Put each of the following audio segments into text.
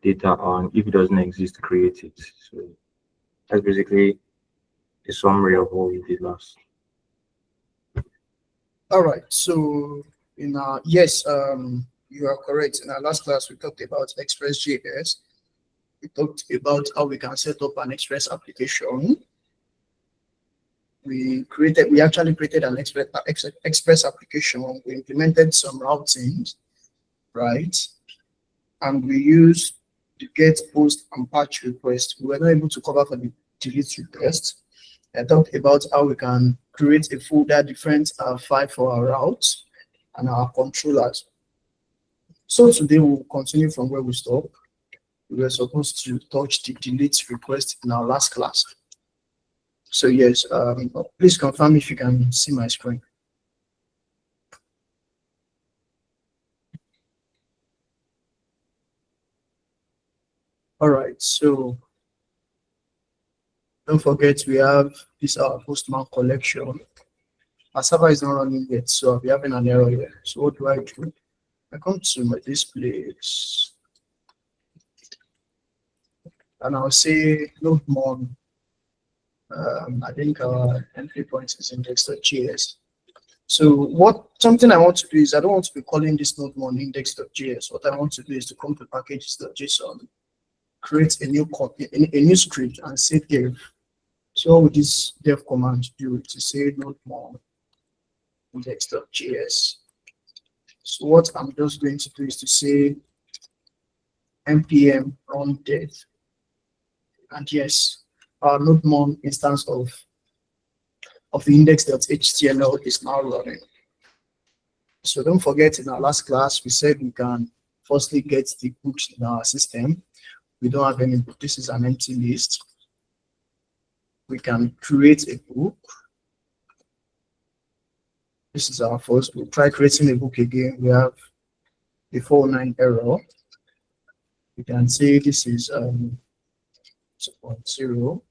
data, and if it doesn't exist, create it. So that's basically a summary of what we did last. All right. So in our yes, you are correct. In our last class, we talked about Express.js. We talked about how we can set up an Express application. We actually created an Express application. We implemented some routings, right? And we used the get, post, and patch request. We were not able to cover for the delete request. I talked about how we can create a folder different file for our routes and our controllers. So today we'll continue from where we stopped. We were supposed to touch the delete request in our last class. So yes, please confirm if you can see my screen. All right, so don't forget we have this our postman collection. Our server is not running yet, so I'll be having an error here. So what do? I come to my displays and I'll say node mon. I think our entry point is index.js. So something I want to do is I don't want to be calling this node mon index.js. What I want to do is to come to packages.json, create a new script and say dev. So with this dev command do to say node mon index.js. So what I'm just going to do is to say npm run dev, and yes, our node mon instance of the index.html is now running. So don't forget, in our last class we said we can firstly get the books in our system. We don't have any book. This is an empty list. We can create a book. This is our first book. Try creating a book again. We have the 409 error. We can say this is 2.0.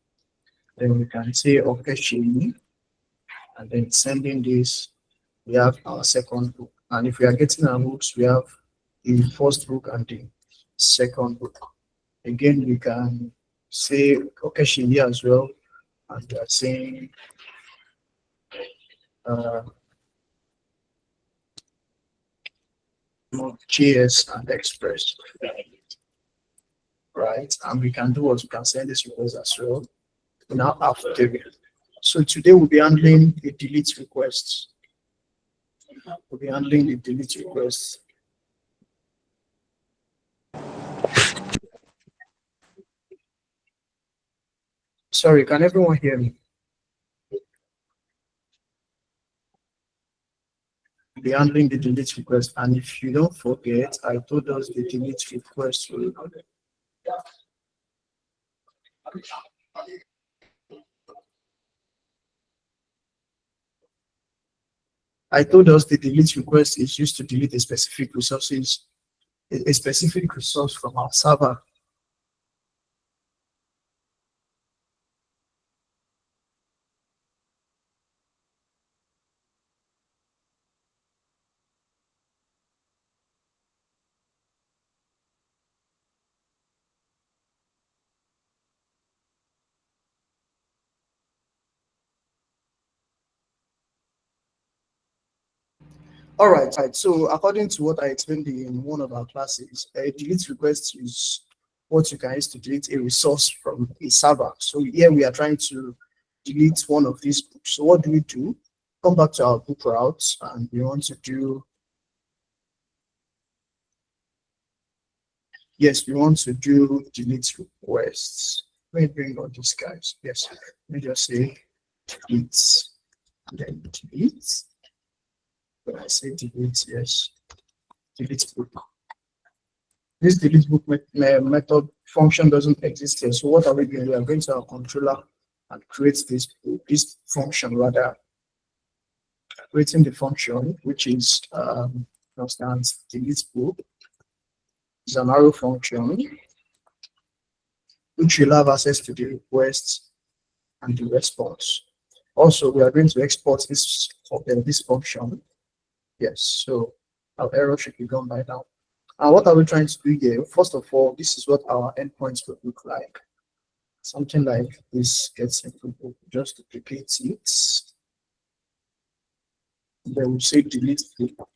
Then we can say Authentication, and then sending this, we have our second book. And if we are getting our books, we have the first book and the second book. Again, we can say Authentication here as well, and we are saying JS and Express, right? And we can do what we can send this request as well. We now have the. So today we'll be handling the delete requests. We'll be handling the delete requests. Sorry, can everyone hear me? We'll be handling the delete request, and if you don't forget, I told us the delete request will. I told us the delete request is used to delete a specific resource from our server. All right. So according to what I explained in one of our classes, a delete request is what you can use to delete a resource from a server. So here we are trying to delete one of these books. So what do? Come back to our book routes, and we want to do, yes, we want to do delete requests. Let me bring all these guys. Yes, let me just say delete, and then delete. When I say delete, yes, delete book. This delete book method function doesn't exist here. So what are we doing? We are going to our controller and create this function, rather creating the function, which is for instance, delete book is an arrow function which will have access to the request and the response. Also, we are going to export this function. Yes, so our error should be gone by now. And what are we trying to do here? First of all, this is what our endpoints will look like. Something like this gets simple. Just duplicate it. Then we say delete book.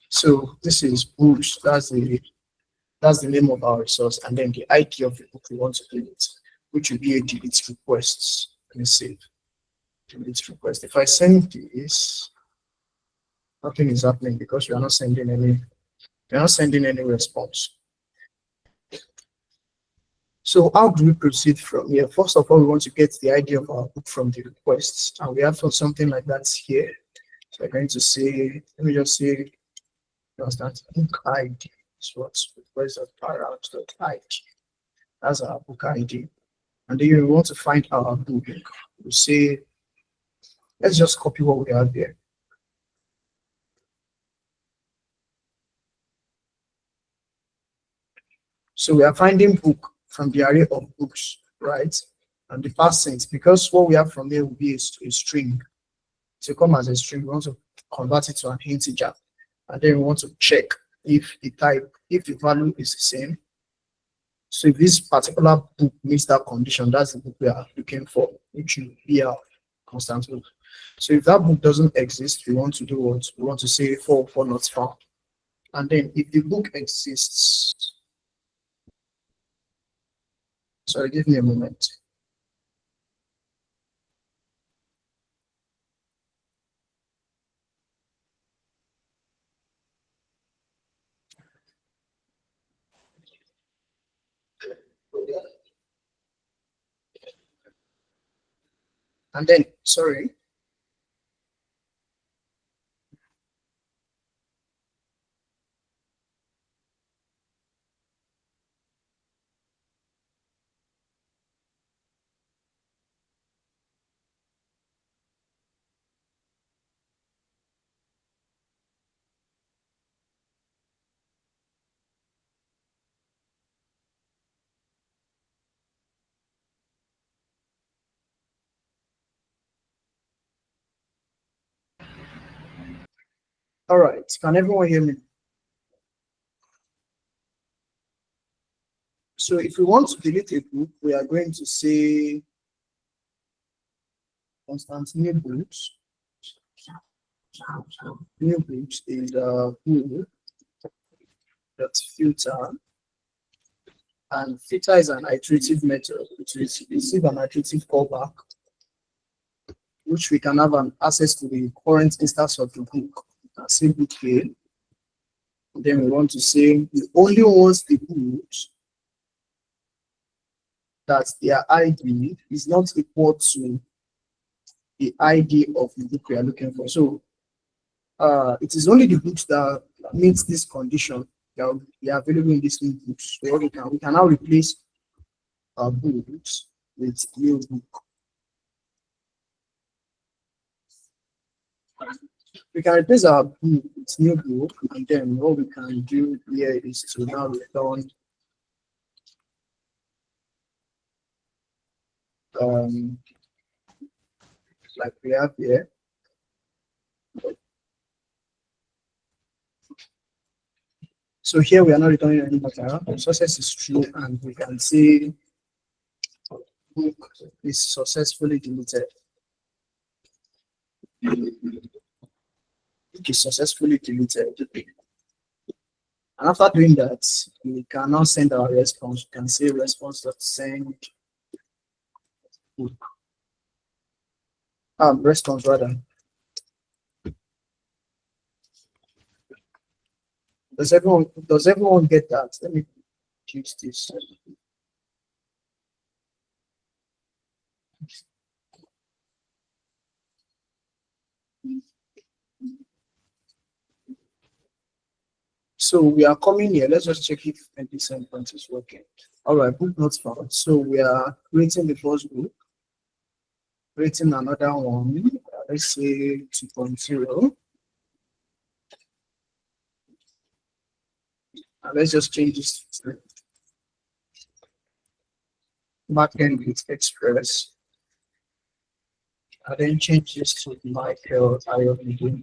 So this is books. That's the name of our resource, and then the ID of the book we want to delete, which will be a delete request. Let me save delete request. If I send this, nothing is happening because we are not sending any response. So how do we proceed from here? First of all, we want to get the ID of our book from the requests, and we have something like that here. So I'm going to say, let me just say, that book ID is what's request of params.id. That's our book ID. And then you want to find our book. We say, let's just copy what we have there. So we are finding book from the array of books, right? And the %, because what we have from there will be a string. So come as a string, we want to convert it to an integer. And then we want to check if the value is the same. So if this particular book meets that condition, that's the book we are looking for, which will be our constant book. So if that book doesn't exist, we want to do what? We want to say for not found. And then if the book exists, sorry, give me a moment. And then, sorry. All right, can everyone hear me? So if we want to delete a book, we are going to say constant new books. New books is book that's filter, and filter is an iterative method which receive an iterative callback, which we can have an access to the current instance of the book. Say book here. Then we want to say we only want the books that their ID is not equal to the ID of the book we are looking for. So it is only the books that meets this condition that will be available in this new books. So we can now replace our books with new book. We can replace our book with new book, and then what we can do here is to now return like we have here. So here we are not returning any matter. Success is true, and we can see book is successfully deleted. Book is successfully deleted. And after doing that, we can now send our response. We can say response.send book. Response rather. Does everyone get that? Let me choose this. So we are coming here. Let's just check if this endpoint is working. All right, book not found. So we are creating the first book, creating another one. Let's say 2.0. And let's just change this to backend with Express. And then change this to Micheal Ayomide.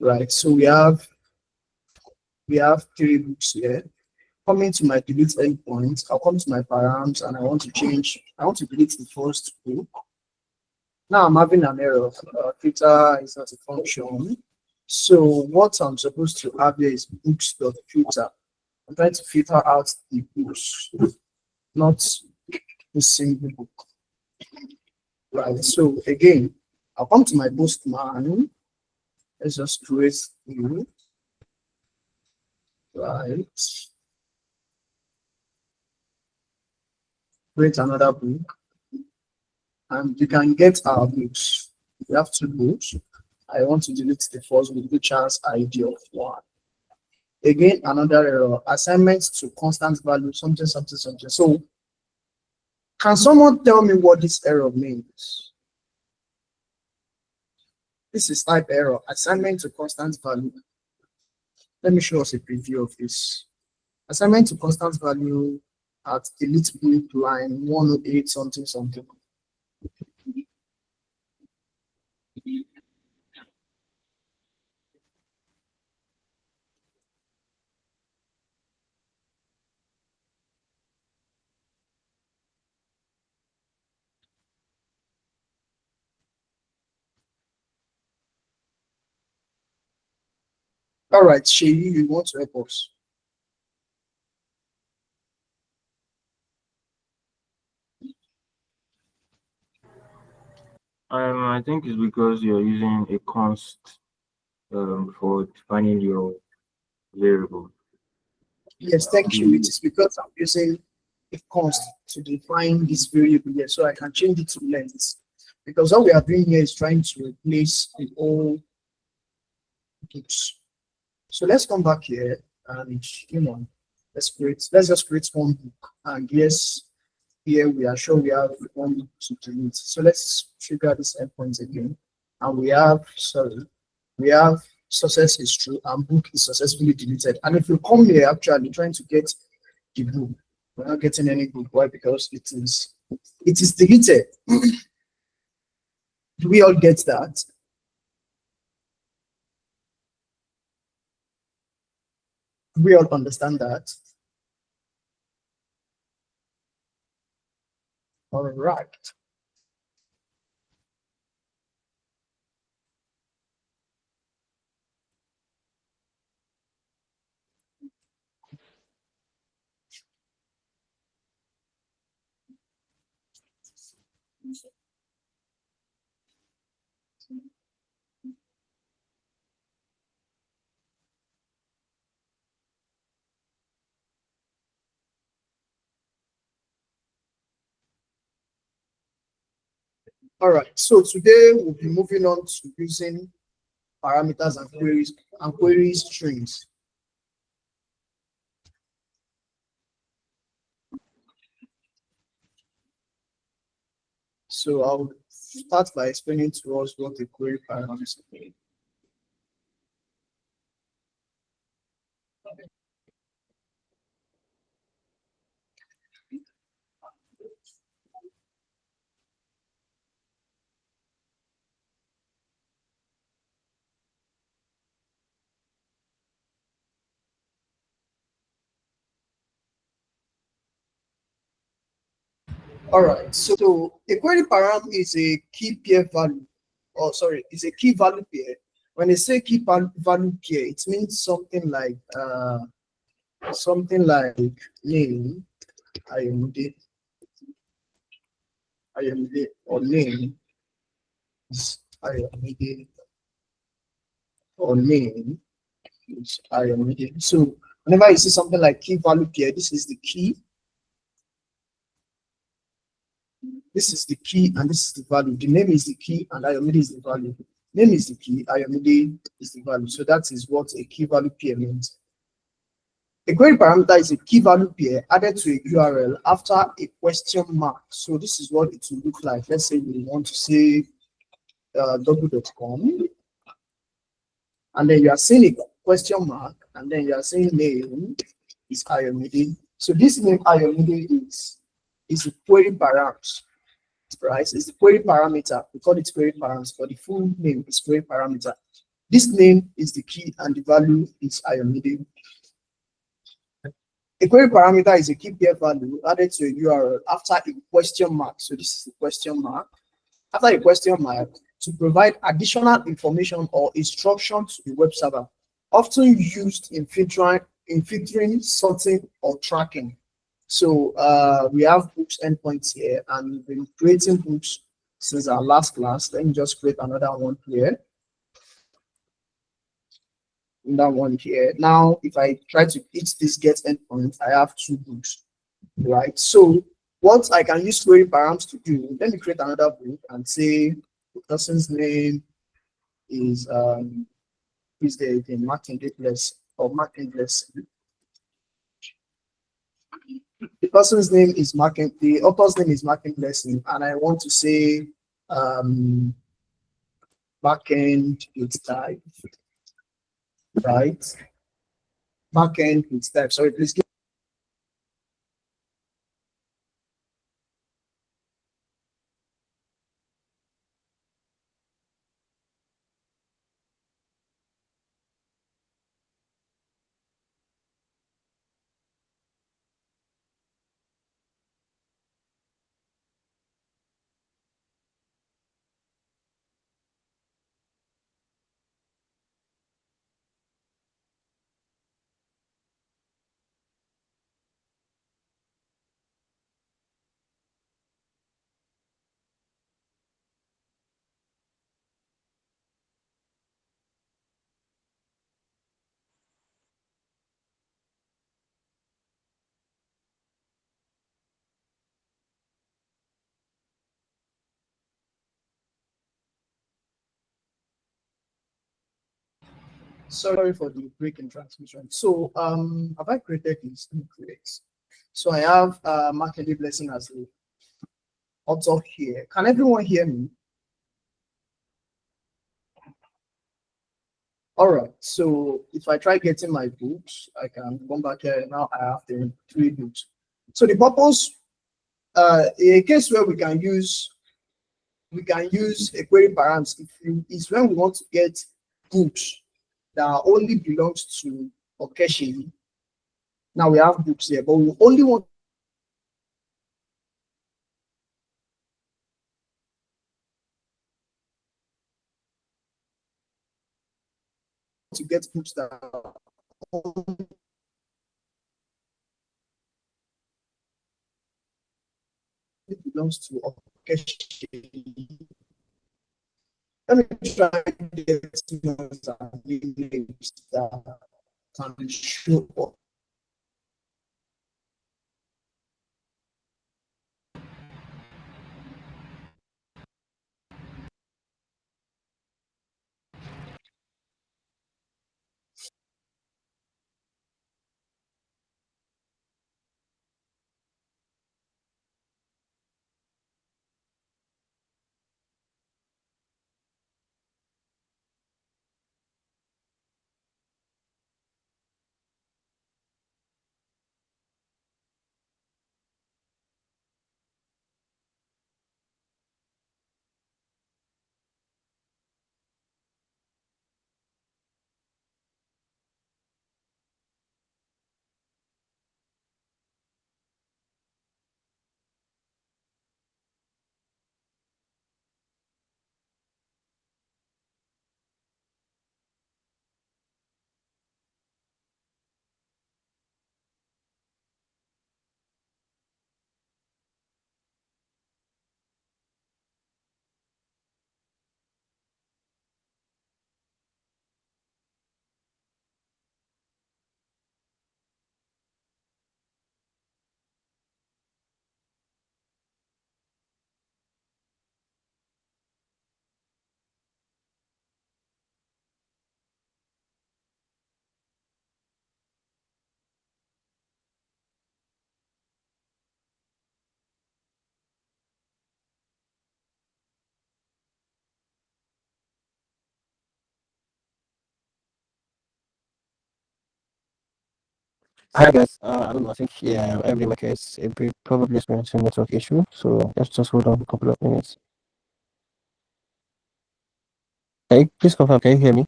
right? So we have three books here. Coming to my delete endpoint, I'll come to my params and I want to delete the first book. Now I'm having an error. Filter is not a function. So what I'm supposed to have here is books.filter. I'm trying to filter out the books, not the single book. Right. So again, I'll come to my postman. Let's just create new. Right. Create another book. And you can get our books. We have two books. I want to delete the first book, which has ID of 1. Again, another error. Assignment to constant value, something, something, something. So can someone tell me what this error means? This is type error, assignment to constant value. Let me show us a preview of this. Assignment to constant value at delete book line 108 something something. All right, Sheyi, you want to help us? I think it's because you're using a const for defining your variable. Yes, thank you. It is because I'm using a const to define this variable here, so I can change it to length. Because what we are doing here is trying to replace the old books. So let's come back here and let's just create one book. And yes, here we are sure we have one book to delete. So let's trigger this endpoint again. And we have success is true and book is successfully deleted. And if you come here actually trying to get the book, we're not getting any book. Why? Because it is deleted. Do we all get that? Do we all understand that? All right. All right. So today we'll be moving on to using parameters and query strings. So I'll start by explaining to us what a query parameter is. All right. So a query param is a key pair value. Oh, sorry, it's a key value pair. When they say key value pair, it means something like name, Ayomide, or name is Ayomide, or name is Ayomide. So whenever you see something like key value pair, this is the key. This is the key and this is the value. The name is the key and Ayomide is the value. Name is the key, Ayomide is the value. So that is what a key value pair means. A query parameter is a key value pair added to a URL after a question mark. So this is what it will look like. Let's say we want to say double.com, and then you are seeing a question mark, and then you are saying name is Ayomide. So this name Ayomide is a query parameter, right? It's the query parameter. We call it query parameter, but the full name is query parameter. This name is the key and the value is Ayomide. A query parameter is a key pair value added to a URL after a question mark. So this is the question mark. After a question mark, to provide additional information or instruction to the web server, often used in filtering, sorting, or tracking. So we have books endpoints here, and we've been creating books since our last class. Let me just create another one here. That one here. Now, if I try to hit this get endpoint, I have two books, right? So what I can use query params to do, let me create another book and say the person's name is the marketing less or marketing less. The person's name is marketing, the author's name is marketing lesson, and I want to say backend with type, right? Backend with type. Sorry, please give. Sorry for the break in transmission. So have I created this? Create. So I have marketing blessing as the author here. Can everyone hear me? All right. So if I try getting my books, I can come back here. Now I have the three books. So the purpose, a case where we can use a query params is when we want to get books that only belongs to Okeshi. Now we have books here, but we only want to get books that only belongs to Okeshi. Let me try to get names that can show up. Hi guys, I don't know. I think every maker is probably experiencing network issue. So let's just hold on a couple of minutes. Hey, please confirm. Can you hear me?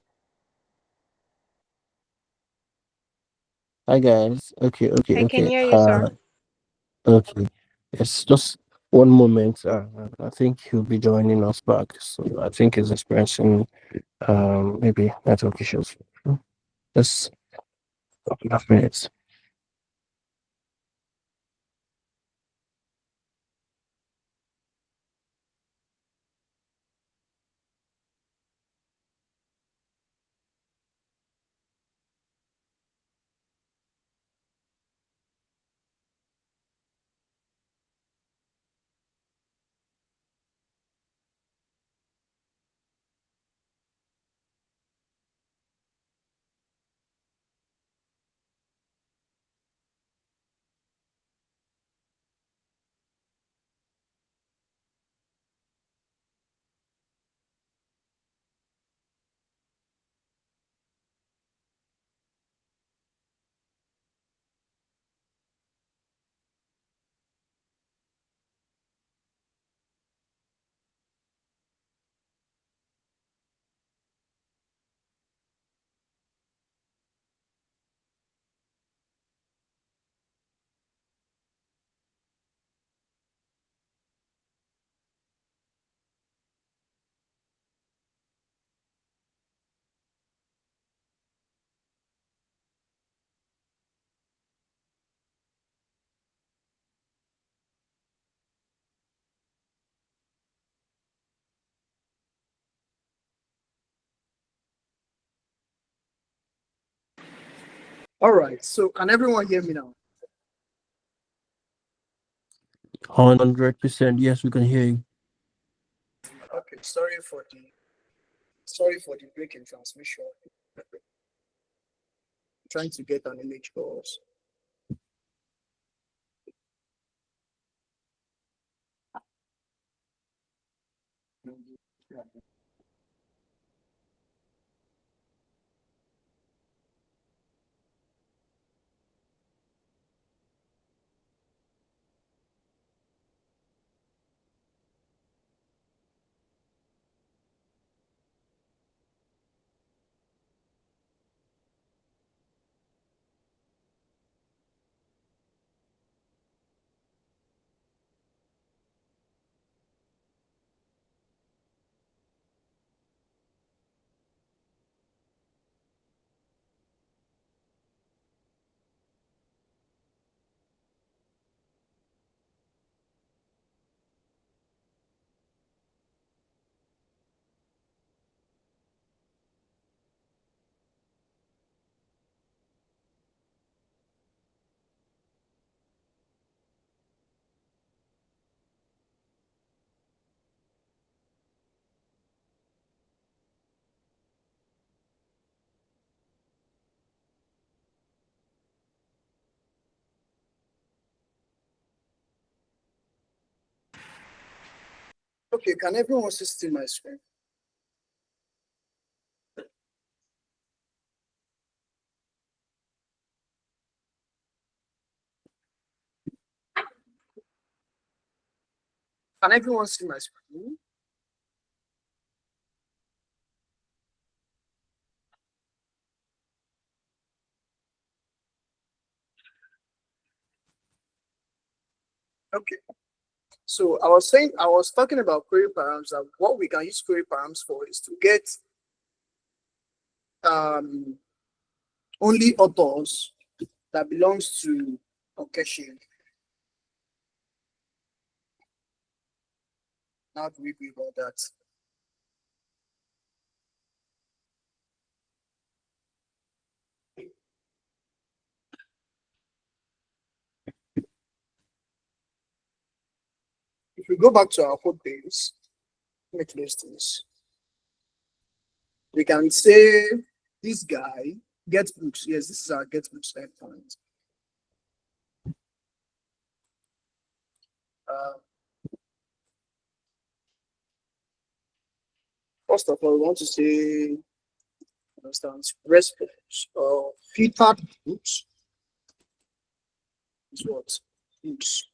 Hi guys. I can Okay. hear you, sir. Okay. Yes, just one moment. I think he'll be joining us back. So I think he's experiencing maybe network issues. Just a couple of minutes. All right. So can everyone hear me now? 100%. Yes, we can hear you. Okay. Sorry for the break in transmission. Trying to get an image calls. Okay. Can everyone see my screen? Can everyone see my screen? Okay. So I was talking about query params, that what we can use query params for is to get um, only authors that belongs to occasion. How do we go about that? If we go back to our code base, let me close this. We can say this guy get books. Yes, this is our get books endpoint. Uh, First of all, we want to say, understand, response or filtered books is what? Books,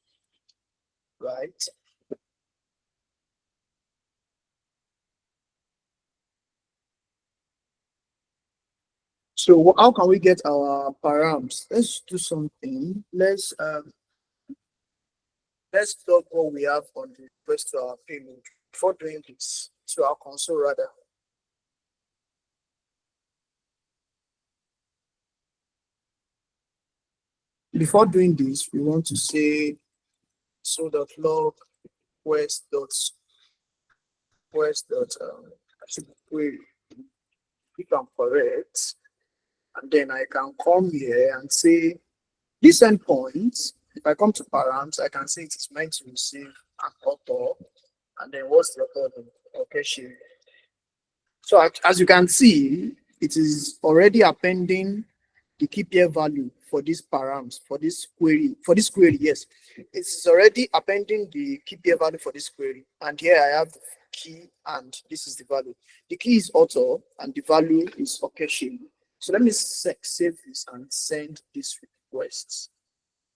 right? So how can we get our params? Let's do something. Let's log what we have on the request to our payload before doing this to our console rather. Before doing this, we want to say so.log query if I'm correct, and then I can come here and say this endpoint. If I come to params, I can say it is meant to receive an author, and then what's the author name? Okay, sure. So as you can see, it is already appending the key pair value for this params, for this query, yes. It's already appending the key pair value for this query. And here I have the key and this is the value. The key is author and the value is occasion. So let me save this and send this request.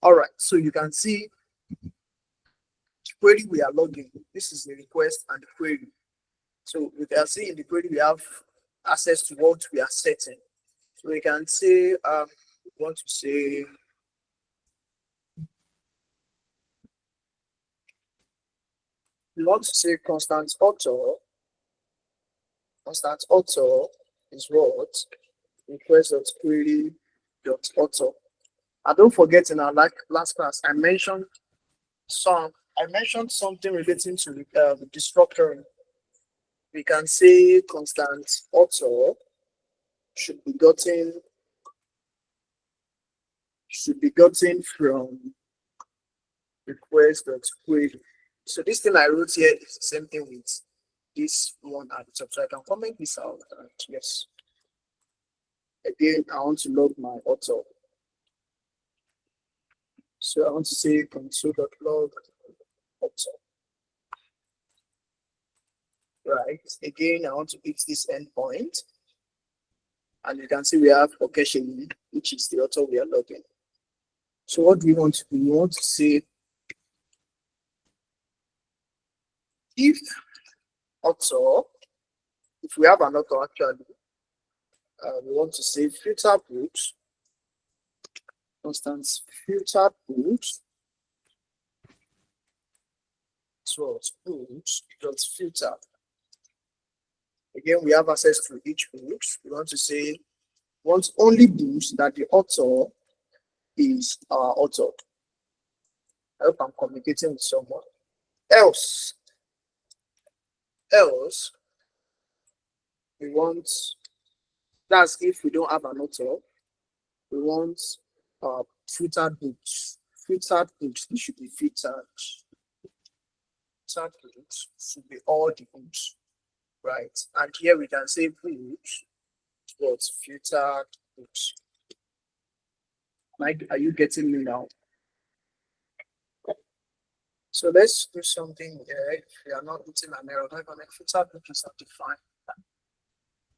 All right, so you can see the query we are logging. This is the request and the query. So we can see in the query we have access to what we are setting. So we can say we want to say constant author. Constant author is what? Request.query.author. And don't forget in our last class I mentioned something relating to the structuring. We can say constant author should be gotten from request.query. So this thing I wrote here is the same thing with this one at the top. So I can comment this out and yes. Again, I want to log my author. So I want to say console.log author. Right. Again, I want to hit this endpoint. And you can see we have occasion, which is the author we are logging. So what do we want to do? We want to say if author, if we have an author actually, we want to say filter books, constant filter books, so books dot filter. Again, we have access to each books. We want to say want only books that the author is our author. I hope I'm communicating with someone. Else, we want, that's if we don't have an author, we want filtered books. Filtered books, it should be filtered. Filtered books should be all the books, right? And here we can say books, but filtered books. Mike, are you getting me now? So let's do something here. If we are not hitting an error, not gonna filtered book is not defined.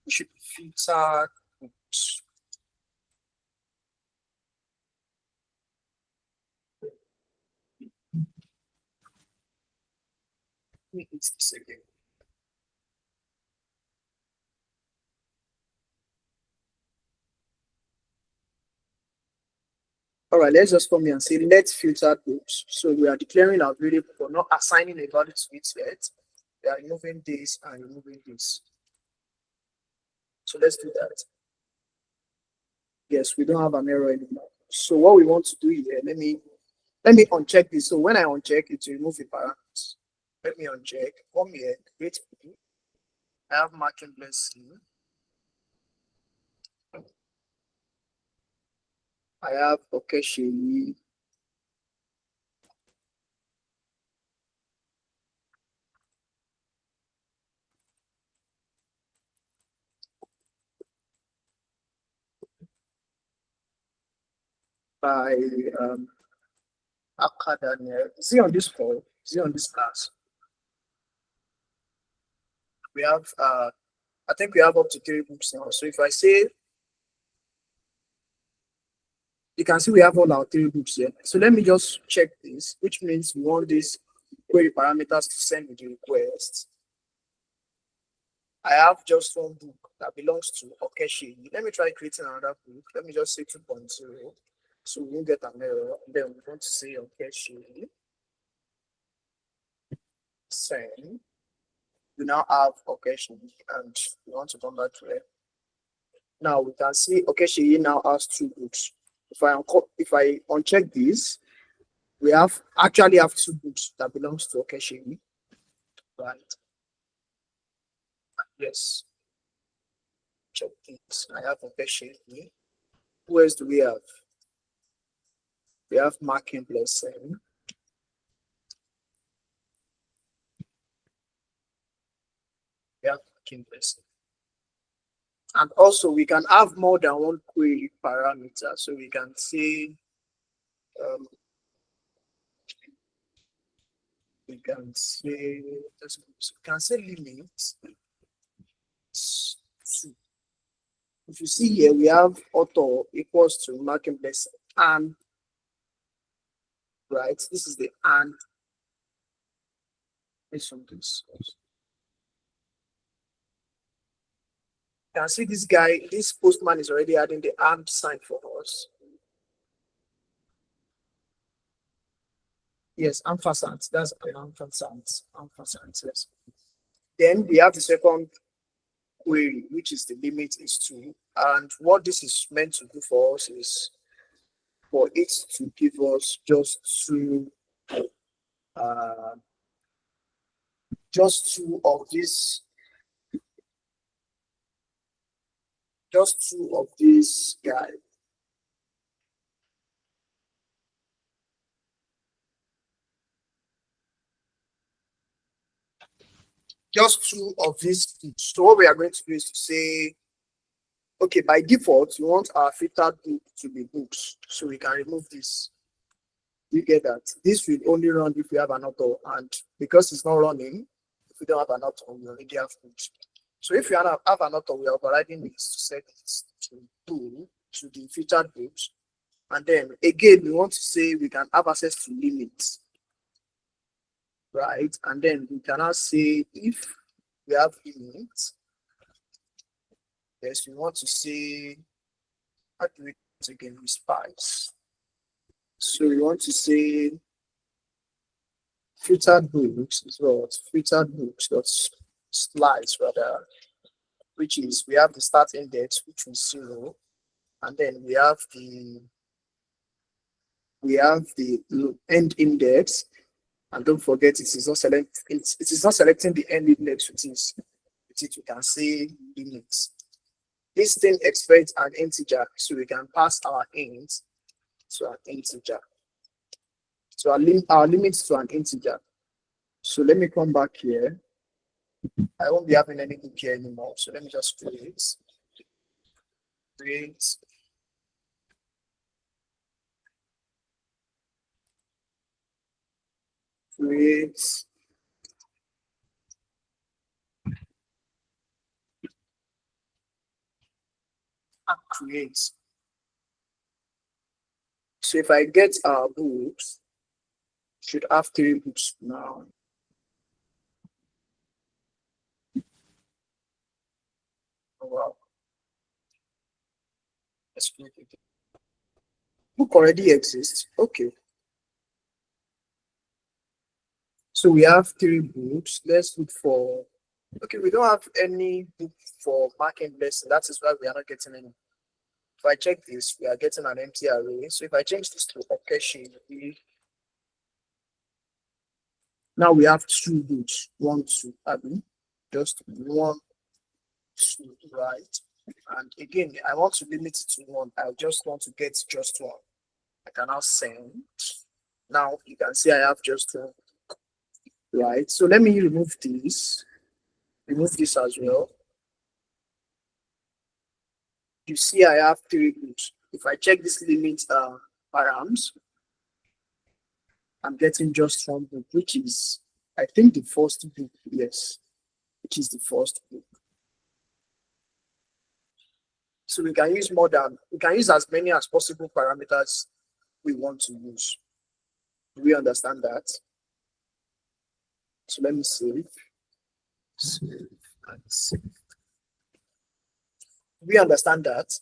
We should be filtered books. Let me hit this again. All right, let's just come here and say let's filter books. So we are declaring our variable, but not assigning a value to it yet. We are removing this and removing this. So let's do that. Yes, we don't have an error anymore. So what we want to do here, let me uncheck this. So when I uncheck it, to remove the parameters. Let me uncheck. Come here, create P. I have marking blessing. I have occasion. By Akadania. See on this call, see on this class. We have I think we have up to 3 books now. So if I say, you can see we have all our 3 books here. So let me just check this, which means we want these query parameters to send with the request. I have just one book that belongs to Okeshi. Let me try creating another book. Let me just say 2.0. So we won't get an error. Then we want to say Okeshi. Send. We now have Okeshi and we want to come back to it. Now we can see Okeshi now has 2 books. If I uncheck this, we actually have 2 books that belongs to Okeshi. Right. Yes. Check this. I have Okeshi. Who else do we have? We have marking blessing. We have marking blessing. And also we can have more than one query parameter. So we can say we can say limits. If you see here, we have author equals to marking blessing and right. This is the and. Let's from this. You can see this guy, this postman is already adding the and sign for us. Yes, ampersand. That's an ampersand. Ampersand, yes. Then we have the second query, which is the limit is 2. And what this is meant to do for us is for it to give us just two of these, just 2 of these guys. Just 2 of these. So what we are going to do is to say, okay, by default, we want our filtered book to be books. So we can remove this. You get that? This will only run if we have an author. And because it's not running, if we don't have an author, we already have books. So if you have an author, we are overriding this to set it to 2 to the filtered books. And then again, we want to say we can have access to limits. Right? And then we can now say if we have limits, yes, we want to say, how do we do it again with spice? So we want to say filtered books as well. Filtered books, that's slides rather, which is we have the start index, which is 0, and then we have the end index, and don't forget it is not selecting the end index, which is we can say limits. This thing expects an integer, so we can pass our int to an integer. So our limits to an integer. So let me come back here. I won't be having anything here anymore. So let me just create and create. So if I get our books, should have 3 books now. Oh, wow. Let's create it. Book already exists. Okay. So we have 3 books. Let's look for. Okay, we don't have any book for marking lesson. That is why we are not getting any. If I check this, we are getting an empty array. So if I change this to Okeshi, now we have 2 books. 1, 2, just 1, 2, right? And again, I want to limit it to 1. I just want to get just 1. I can now send. Now you can see I have just 1. Right. So let me remove this. Remove this as well. You see I have 3 books. If I check this limit params, I'm getting just 1 book, which is I think the first book. Yes, which is the first book. So we can use as many as possible parameters we want to use. Do we understand that? So let me save. We understand that.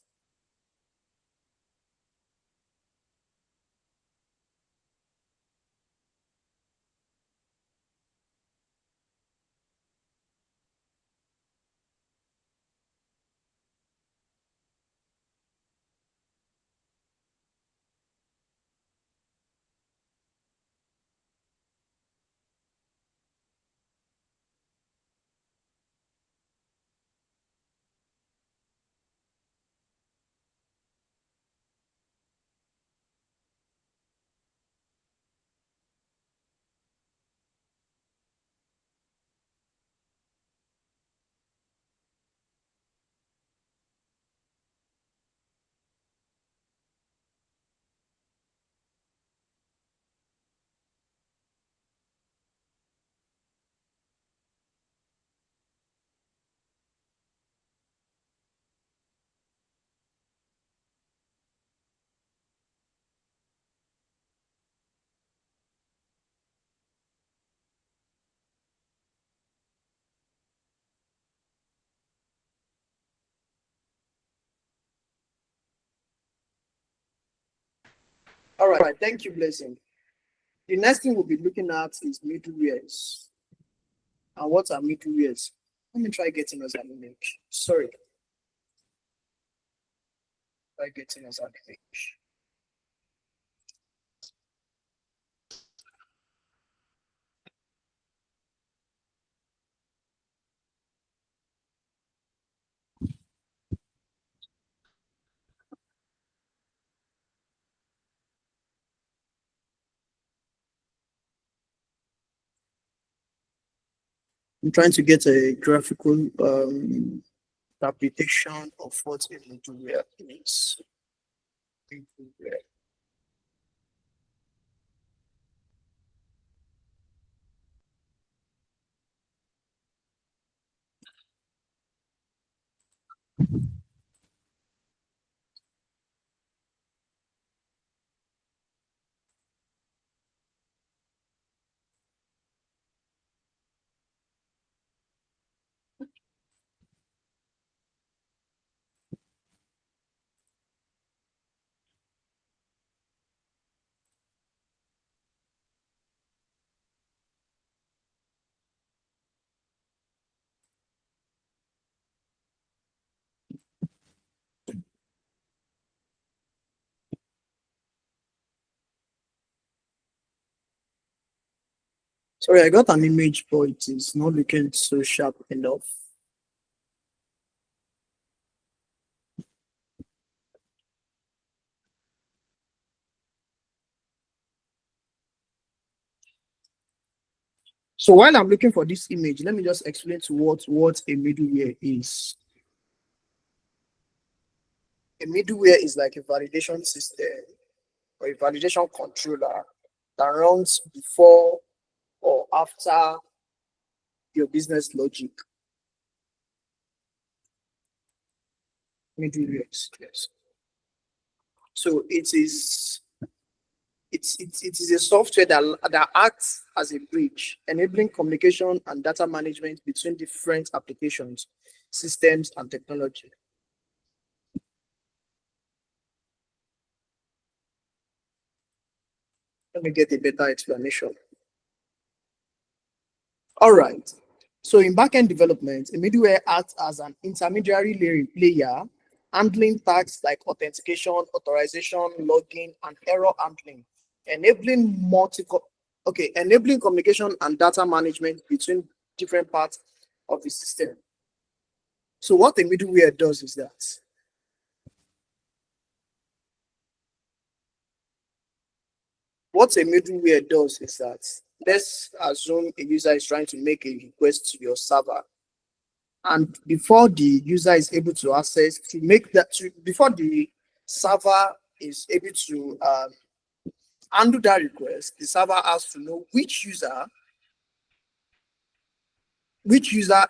All right, thank you, Blessing. The next thing we'll be looking at is middlewares. And what are middlewares? Let me try getting us an image. Sorry. Try getting us an image. I'm trying to get a graphical interpretation of what a middleware is. Middleware. Sorry, I got an image, but it is not looking so sharp enough. So while I'm looking for this image, let me just explain to what a middleware is. A middleware is like a validation system or a validation controller that runs before or after your business logic. Middlewares, yes. So it is a software that acts as a bridge, enabling communication and data management between different applications, systems, and technology. Let me get a better explanation. All right. So in backend development, a middleware acts as an intermediary layer, handling tasks like authentication, authorization, logging, and error handling, enabling enabling communication and data management between different parts of the system. So what a middleware does is that let's assume a user is trying to make a request to your server, and before the user is able to access to make that before the server is able to handle that request, the server has to know which user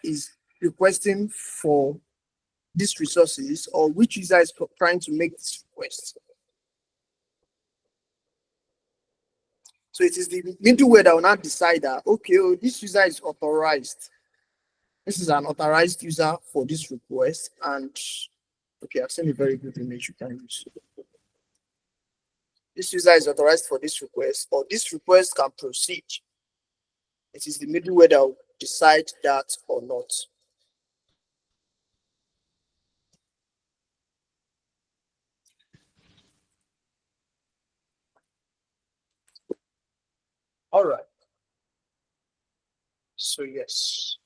is requesting for these resources, or which user is trying to make this request. So it is the middleware that will not decide that, okay, oh, this user is authorized. This is an authorized user for this request, and okay, I've seen a very good image you can use. This user is authorized for this request, or this request can proceed. It is the middleware that will decide that or not. All right. So yes.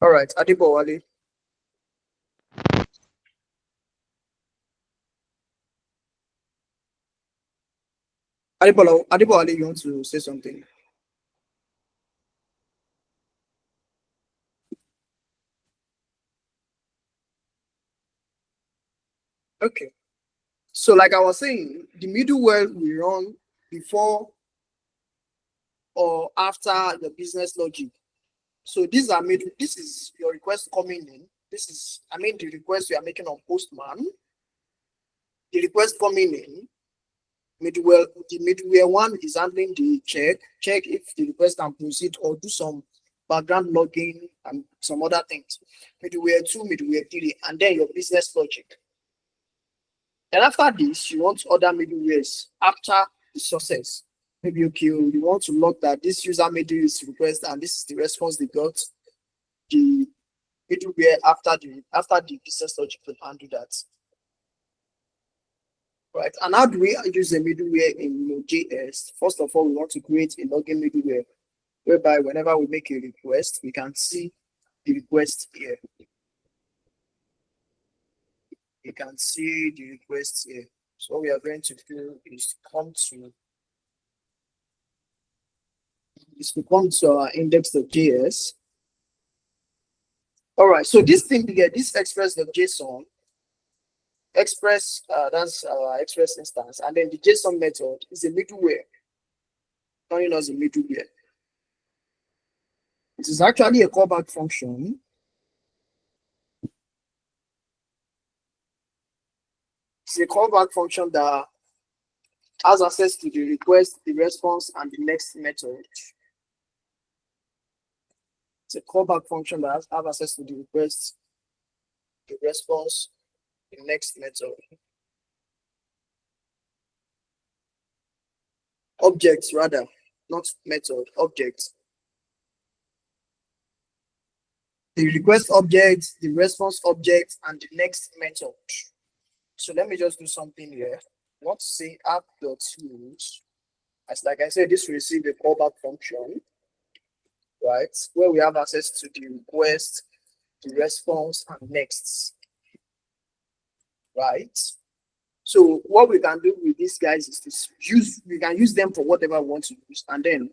All right, Adibowale. Adibowale, you want to say something? Okay. So like I was saying, the middleware we run before or after the business logic. So these are made, this is your request coming in. This is, I mean, the request you are making on Postman. The request coming in, middleware, the middleware one is handling the check if the request can proceed or do some background logging and some other things. Middleware 2, middleware 3, and then your business logic. Then after this, you want other middlewares after the success. Maybe okay, you want to log that this user made this request and this is the response they got. The middleware after the business logic will handle that. Right. And how do we use a middleware in Node.js? First of all, we want to create a login middleware whereby whenever we make a request, we can see the request here. You can see the request here. So what we are going to do is to come to our index.js. All right, so this thing here, this express.json, that's our express instance, and then the JSON method is a middleware, knowing as a middleware. It is actually a callback function. It's a callback function that has access to the request, the response, and the next method. It's a callback function that has access to the request, the response, the next method. Objects rather, not method, objects. The request object, the response object, and the next method. So let me just do something here. I want to say app.use. As like I said, this will receive a callback function, right? Where we have access to the request, the response, and next, right? So what we can do with these guys is to we can use them for whatever we want to use. And then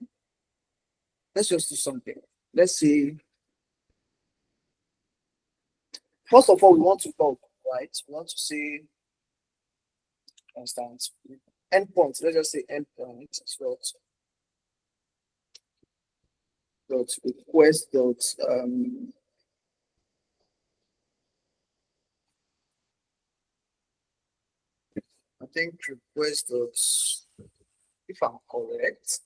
let's just do something. Let's say, first of all, we want to talk, right? We want to say, for instance, endpoint. Let's just say endpoint as well. Dot request dot I think request dot, if I'm correct,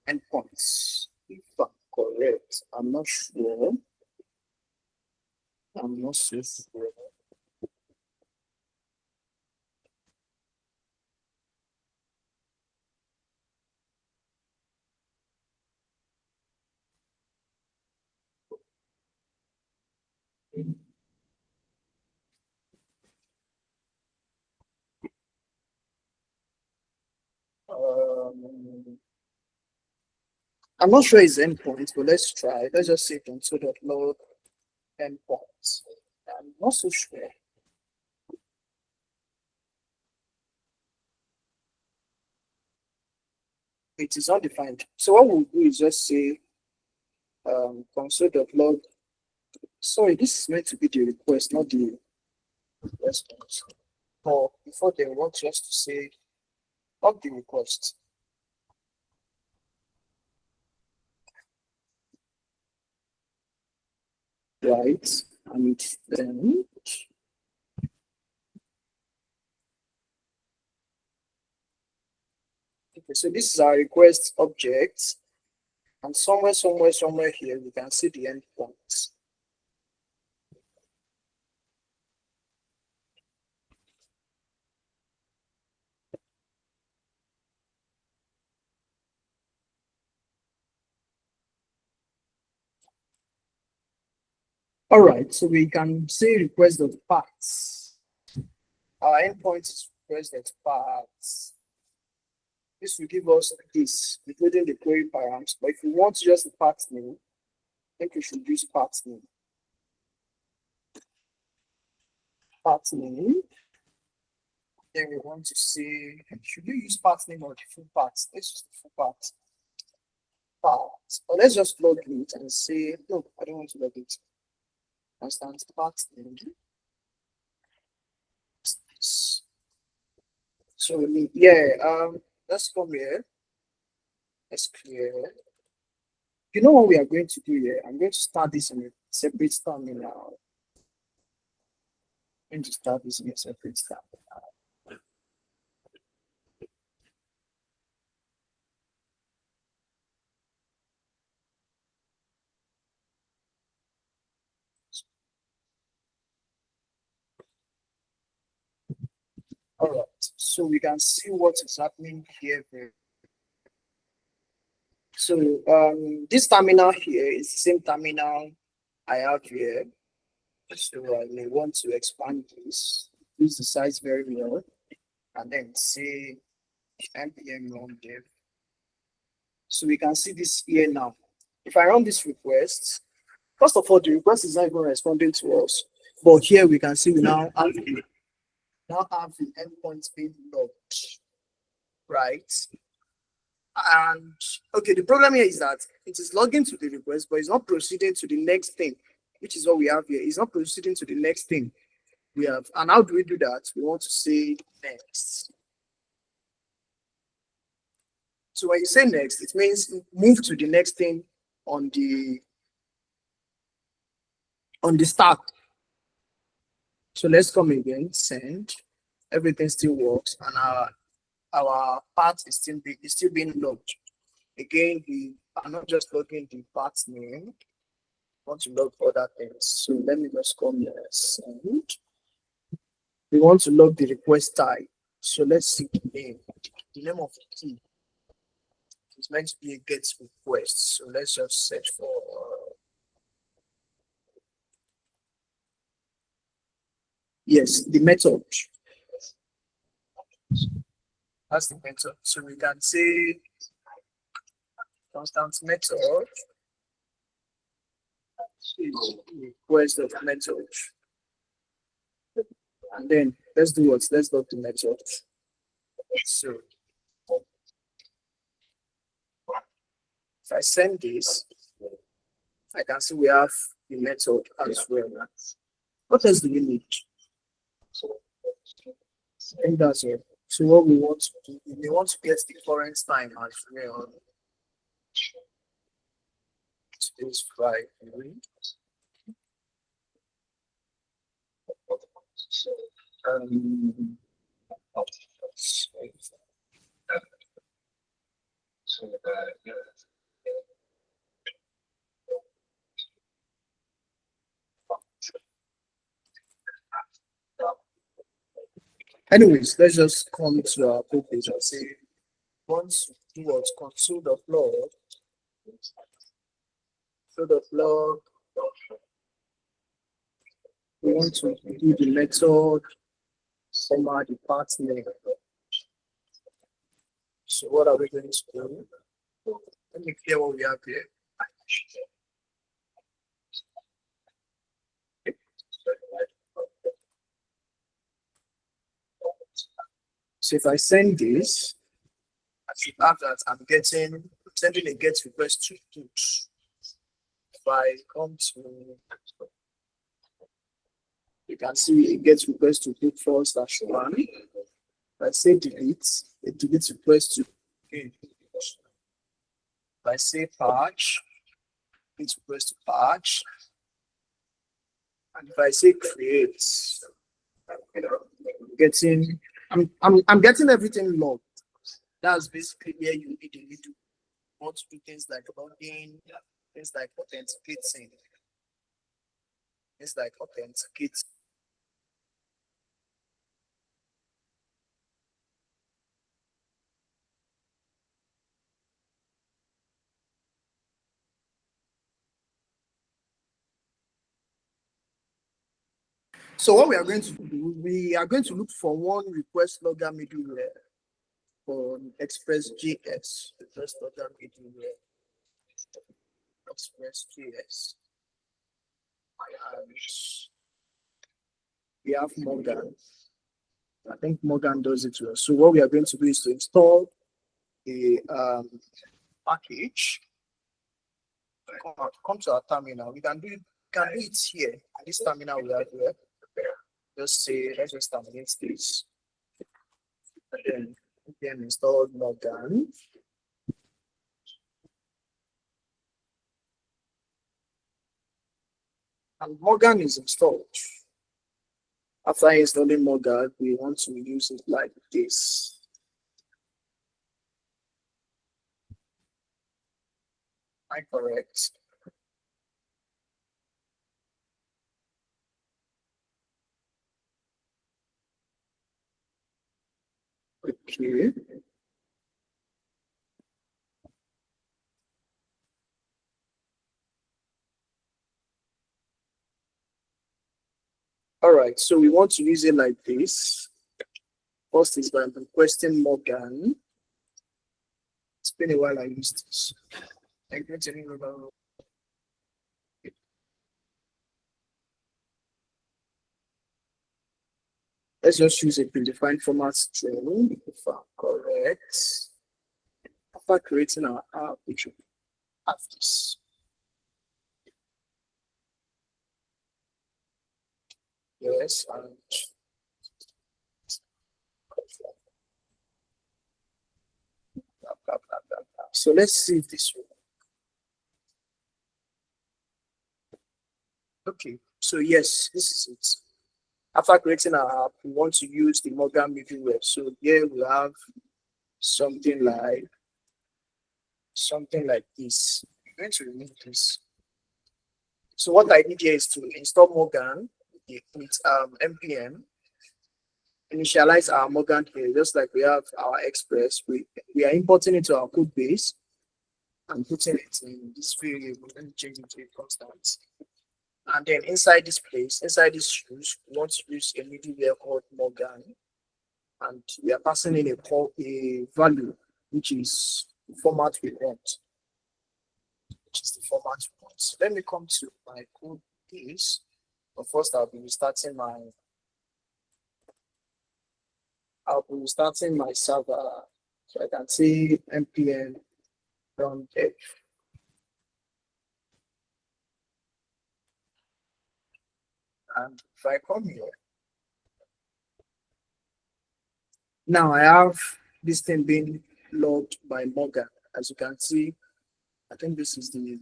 endpoints. If I'm correct, I'm not sure. I'm not so sure. I'm not sure it's endpoints, but let's try. Let's just say console.log endpoints. I'm not so sure. It is undefined. So what we'll do is just say console.log. Sorry, this is meant to be the request, not the response. Or before they want just to say log the request. Right. And then So this is our request object, and somewhere here we can see the endpoints. All right, so we can say request.paths. Our endpoint is request.paths. This will give us this, including the query params. But if we want just the path name, I think we should use path name. Path name. Then we want to say, should we use path name or the full path? Let's use the full path. Path. Or let's just log it and say, no, I don't want to log it. Constant path name. So yeah, let's come here. Let's clear. You know what we are going to do here? I'm going to start this in a separate terminal. I'm going to start this in a separate terminal. All right, so we can see what is happening here. So this terminal here is the same terminal I have here. So I may want to expand this, use the size very well, and then say npm run dev. So we can see this here now. If I run this request, first of all, the request is not even responding to us. But here we can see we now have the endpoint being logged, right? And okay, the problem here is that it is logging to the request, but it's not proceeding to the next thing, which is what we have here. It's not proceeding to the next thing we have. And how do we do that? We want to say next. So when you say next, it means move to the next thing on the stack. So let's come again, send. Everything still works, and our path is still being logged. Again, we are not just logging the path name. We want to log other things. So let me just come here. Send. We want to log the request type. So let's see the name. The name of the key is meant to be a get request. So let's just search for yes, the method. That's the method. So we can say constant method request of method. And then let's do what? Let's log the method. So if I send this, I can see we have the method as well. What else do we need? I think that's it. So what we want to do, we want to get the current time as well. Today's Friday. Anyways, let's just come to our code page and say, once do what console.log, we want to do the method, comma the path name. So what are we going to do? Let me clear what we have here. So if I send this, I should have that I'm sending a get request to put. If I come to, you can see it gets request to put first /1. If I say delete, it deletes request to okay. If I say patch, it's request to patch. And if I say create, you know, I'm getting everything logged. That's basically where you need a middle. Want to do things like login, things like authenticating, things like authenticate. So what we are going to do, we are going to look for one request logger middleware for Express.js. Request logger middleware, Express.js. And we have Morgan. I think Morgan does it well. So what we are going to do is to install a package. Come to our terminal. We can do it here. At this terminal we have here. Just say, let's just terminate this. And then install Morgan. And Morgan is installed. After installing Morgan, we want to use it like this. Am I correct? Okay. All right, so we want to use it like this. First is by requesting Morgan. It's been a while I used this. Let's just use a predefined format string if I'm correct. After creating our app, we should have this. Yes, and blah, blah, blah, blah, blah. So let's see if this will. Okay, so yes, this is it. After creating our app, we want to use the Morgan middleware. So here we have something like this. I'm going to remove this. So what I did here is to install Morgan with npm, initialize our Morgan here, just like we have our Express. We are importing it to our code base and putting it in this variable. Let me change it to a constant. And then inside this place, inside this shoes, we want to use a middleware called Morgan. And we are passing in a value, which is the format we want. Which is the format we want. So let me come to my code base. But first, I'll be restarting my server. So I can see npm run dev. And if I come here, now I have this thing being logged by Morgan. As you can see, I think this is the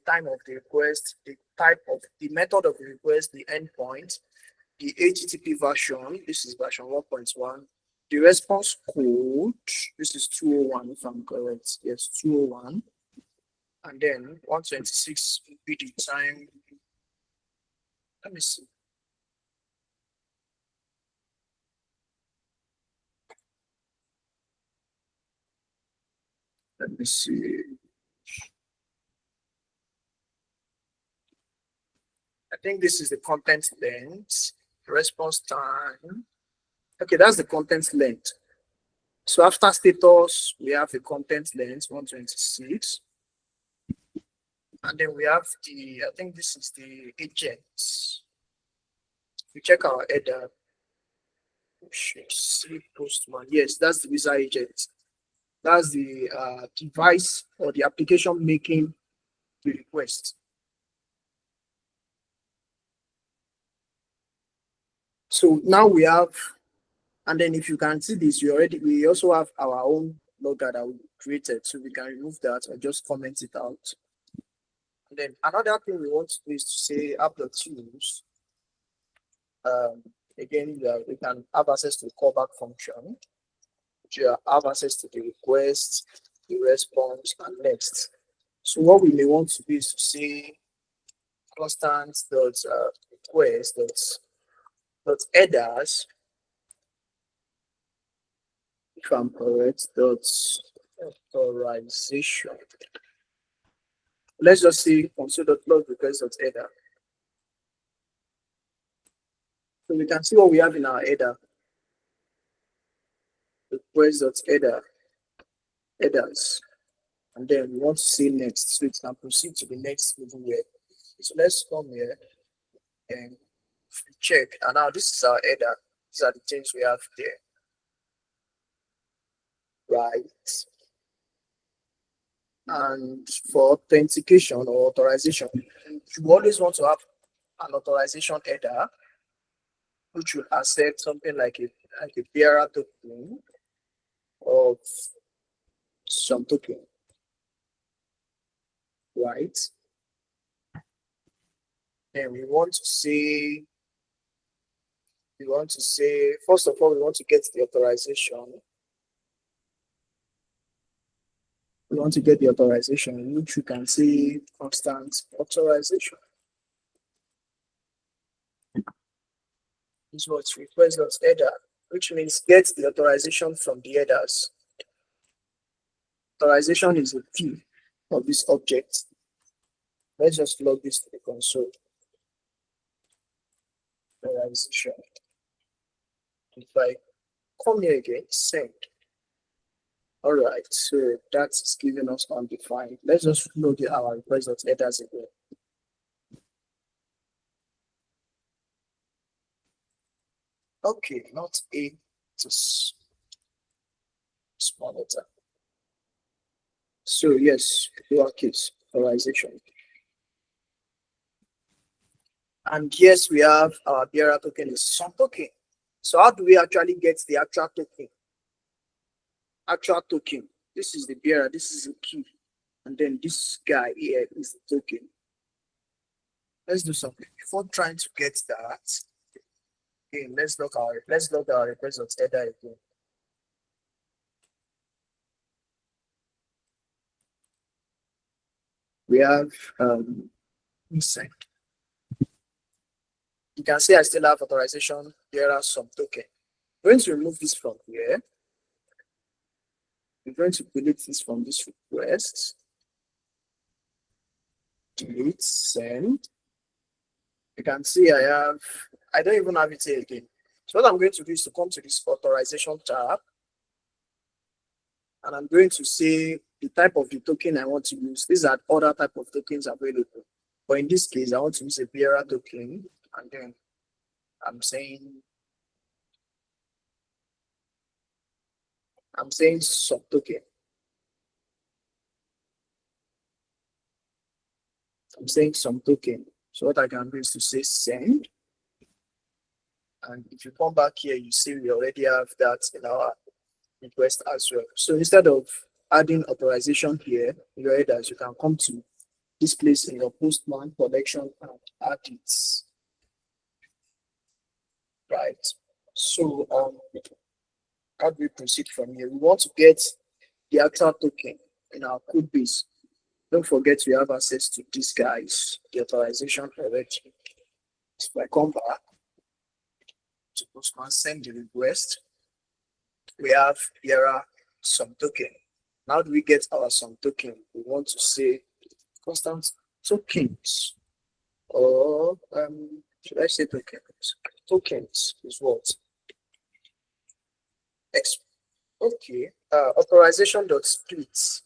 time of the request, the type of the method of the request, the endpoint, the HTTP version. This is version 1.1. The response code. This is 201 if I'm correct. Yes, 201. And then 126 will be the time. Let me see. Let me see. I think this is the content length, response time. Okay, that's the content length. So after status, we have the content length 126. And then we have I think this is the agents. If we check our header, we should see postman. Yes, that's the user agent. That's the device or the application making the request. So now we have, and then if you can see this, we also have our own logger that we created. So we can remove that or just comment it out. And then another thing we want to do is to say app.use. Again, we can have access to the callback function. you have access to the request, the response, and next. So what we may want to do is to say constant dot request dot headers, if I'm correct, dot authorization. Let's just see console.log request dot header. So we can see what we have in our header. Request dot headers. And then we want to see next, so it can proceed to the next middleware. So let's come here and check. And now this is our header. These are the things we have there. Right. And for authentication or authorization, you always want to have an authorization header, which will accept something like a bearer token of some token. Right. And we want to say, first of all, we want to get the authorization. We want to get the authorization, which you can see constant authorization. This was request.header, which means get the authorization from the headers. Authorization is a key of this object. Let's just log this to the console. Authorization. If I come here again, send. All right, so that's giving us undefined. Let's just load our request.headers again. Okay, not a, just small letter. So yes, lowercase authorization. And yes, we have our bearer token is some token. So how do we actually get the actual token? Actual token. This is the bearer, this is the key. And then this guy here is the token. Let's do something. Before trying to get that, okay, let's look our request.header again. We have inside. You can see I still have authorization. There are some token. I'm going to remove this from here. I'm going to delete this from this request. Delete, send. You can see I don't even have it here again. So what I'm going to do is to come to this authorization tab. And I'm going to say the type of the token I want to use. These are other type of tokens available. But in this case, I want to use a bearer token. And then I'm saying some token. I'm saying some token. So what I can do is to say send. And if you come back here, you see we already have that in our request as well. So instead of adding authorization here in your headers, you can come to this place in your Postman collection and add it. Right. So how do we proceed from here? We want to get the actual token in our code base. Don't forget we have access to these guys, the authorization already. So if I come back to Postman, send the request. We have here some token. How do we get our some token? We want to say constant tokens, or should I say tokens? Tokens is what? Okay. Authorization dot split.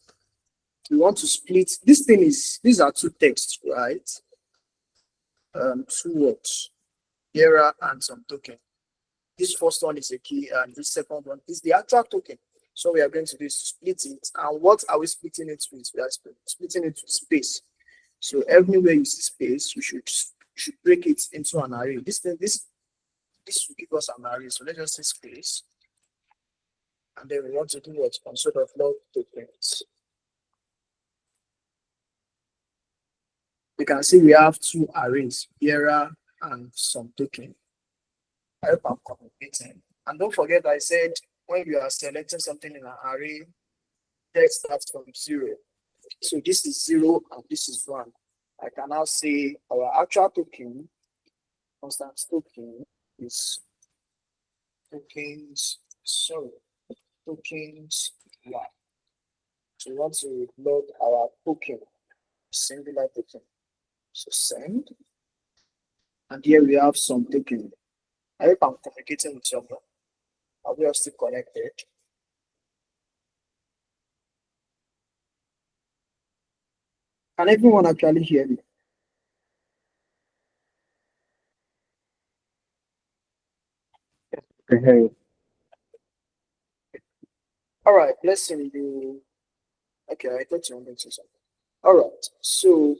We want to split. These are two texts, right? Two words, bearer and some token. This first one is a key, and this second one is the actual token. So we are going to do is to split it. And what are we splitting it with? We are splitting it with space. So everywhere you see space, you should break it into an array. This will give us an array. So let's just say space. And then we want to do what? Console.log tokens. You can see we have two arrays, bearer and some token. I hope I'm communicating. And don't forget I said when you are selecting something in an array, text starts from 0. So this is 0 and this is 1. I can now say our actual token, constant token, is tokens, tokens 1. So we want to load our token, singular token. So send. And here we have some token. I hope I'm communicating with someone. Are we all still connected? Can everyone actually hear me? I hear you. All right, let's see you. Okay, I thought you wanted to say something. All right, so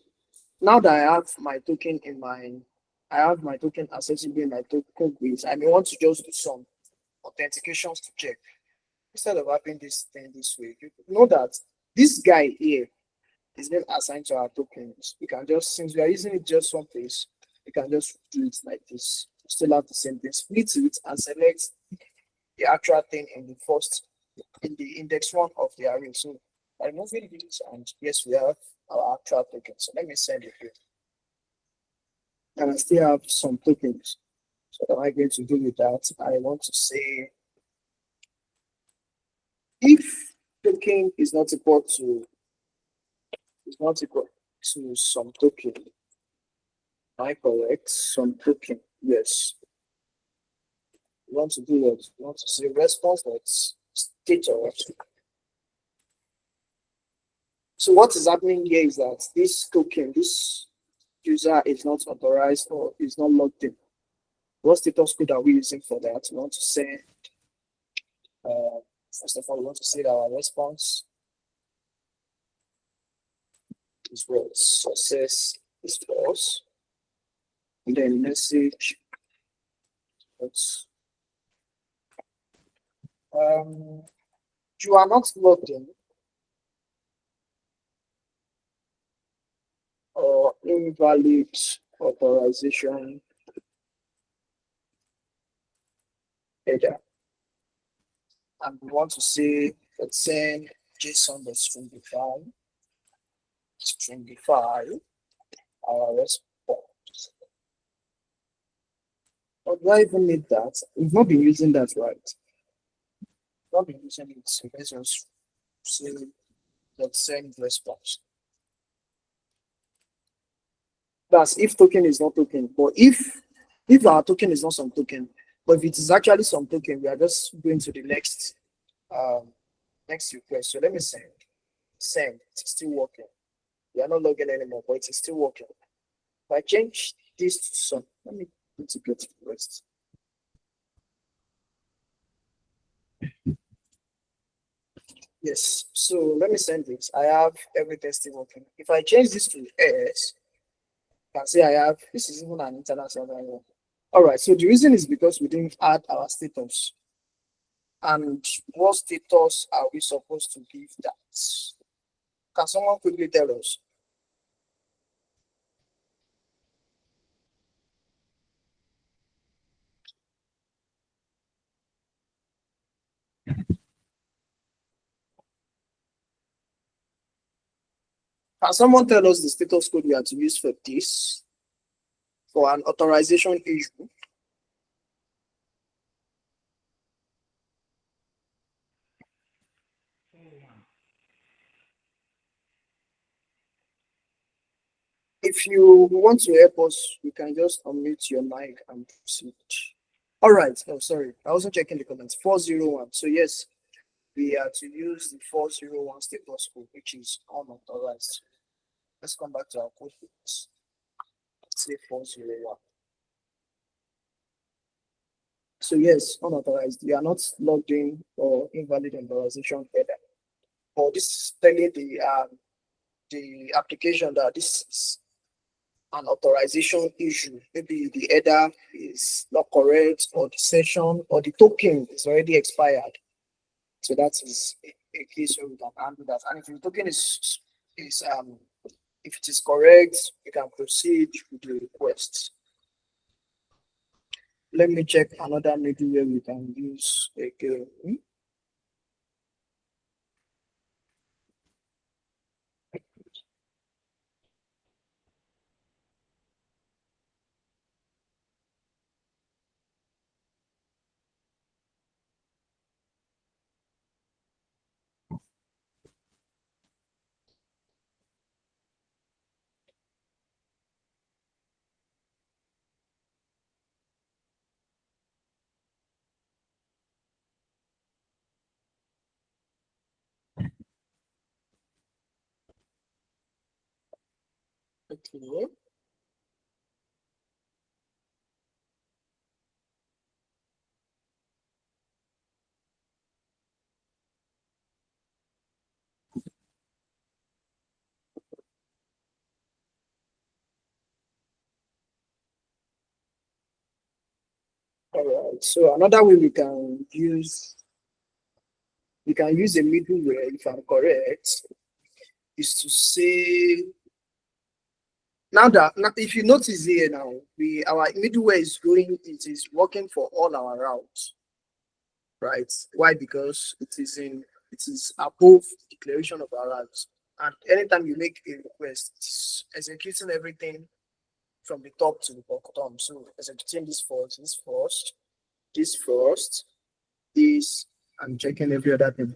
now that I have my token accessible in my token base, I may want to just do some authentications to check. Instead of having this thing this way, you know that this guy here is then assigned to our tokens. We can just, since we are using it just one place, we can just do it like this. Still have the same thing, split it and select the actual thing in the first, in the index one of the array. So by removing this, and yes, we have our actual token. So let me send it here. And I still have some tokens. So what am I going to do with that? I want to say if token is not equal to some token. Am I correct? Some token. Yes. We want to do what? We want to say response that's status. So what is happening here is that this token, this user is not authorized or is not logged in. What status code are we using for that? We want to say, first of all, we want to say that our response is what? Success is false. And then message, what's, you are not logged in or invalid authorization header. And we want to say, let's send JSON.stringify, our response. But do I even need that? We've not been using that, right? We've not been using it. So let's just say, let's send response. That's if token is not token. But if our token is not some token, but if it is actually some token, we are just going to the next next request. So let me send. Send. It's still working. We are not logging anymore, but it is still working. If I change this to some, let me integrate the rest. Yes. So let me send this. I have everything still working. If I change this to S, you can see I have, this is even an internal server. All right. So the reason is because we didn't add our status. And what status are we supposed to give that? Can someone quickly tell us? Can someone tell us the status code we have to use for this? For an authorization issue? If you want to help us, you can just unmute your mic and proceed. All right. Oh, sorry. I wasn't checking the comments. 401. So yes, we are to use the 401 status code, which is unauthorized. Let's come back to our code. Let's say 401. So yes, unauthorized. You are not logged in or invalid authorization header. Or this is telling the application that this is an authorization issue. Maybe the header is not correct, or the session or the token is already expired. So that is a case where we can handle that. And if the token is if it is correct, we can proceed with the request. Let me check another middleware we can use again. Okay. All right. So another way we can use a middleware, if I'm correct, is to say now if you notice here now, our middleware is it is working for all our routes, right? Why? Because it is above declaration of our routes. And anytime you make a request, it's executing everything from the top to the bottom. So executing this first, this, and checking every other thing.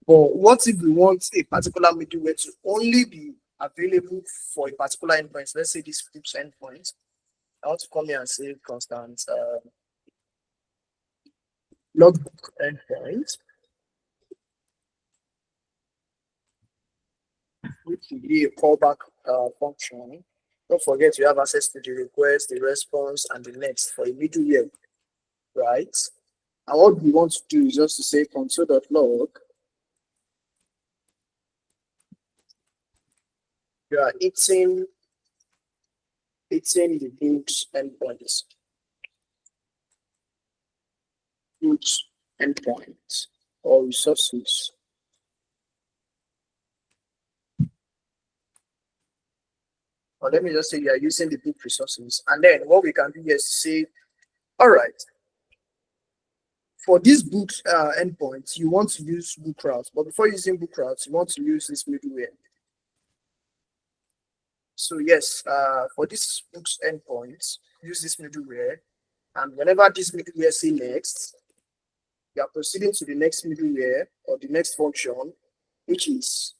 But what if we want a particular middleware to only be available for a particular endpoint? Let's say this groups endpoint. I want to come here and say constant logbook endpoint, which will be a callback function. Don't forget you have access to the request, the response, and the next for a middleware, right? And what we want to do is just to say console.log. You are hitting the groups endpoints. Groups endpoints or resources. Or let me just say you are using the book resources. And then what we can do is say, all right, for this book endpoint, you want to use book routes. But before using book routes, you want to use this middleware. So yes, for this books endpoint, use this middleware. And whenever this middleware say next, you are proceeding to the next middleware or the next function, which is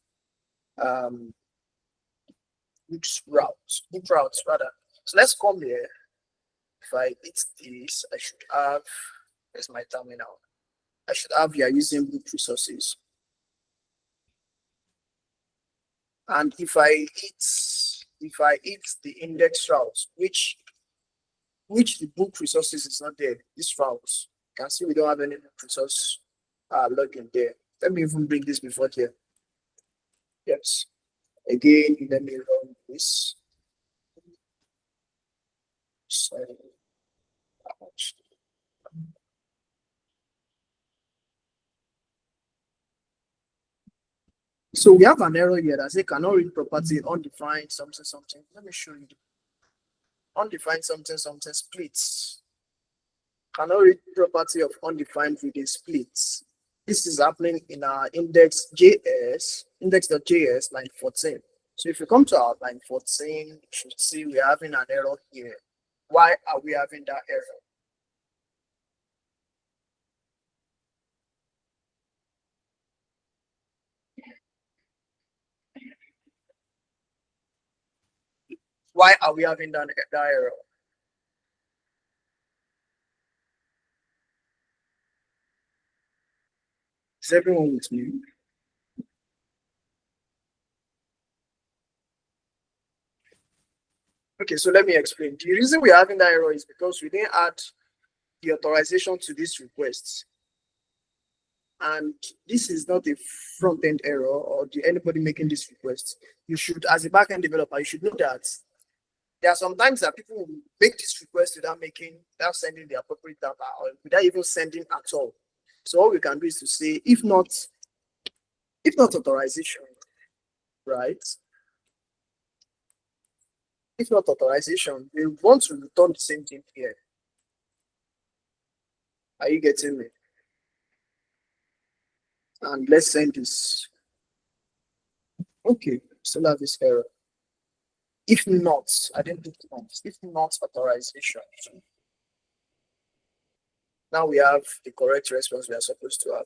book routes rather. So let's come here. If I hit this, I should have, where's my terminal? I should have, you are using book resources. And if I hit the index routes, which the book resources is not there, this routes, you can see we don't have any book resource login there. Let me even bring this before here. Yes. Again, let me run this. So, so we have an error here that says cannot read property undefined something something. Let me show you. Undefined something something splits. Cannot read property of undefined reading splits. This is happening in our index.js line 14. So if you come to our line 14, you should see we're having an error here. Why are we having that error? Why are we having that error? Is everyone with me? Okay, so let me explain. The reason we're having that error is because we didn't add the authorization to these requests. And this is not a front-end error or anybody making this request. You should, as a backend developer, you should know that there are some times that people will make this request without sending the appropriate data or without even sending at all. So what we can do is to say, if not authorization, right? If not authorization, we want to return the same thing here. Are you getting me? And let's send this. Okay, still have this error. If not, I didn't put not. If not authorization. Now we have the correct response we are supposed to have.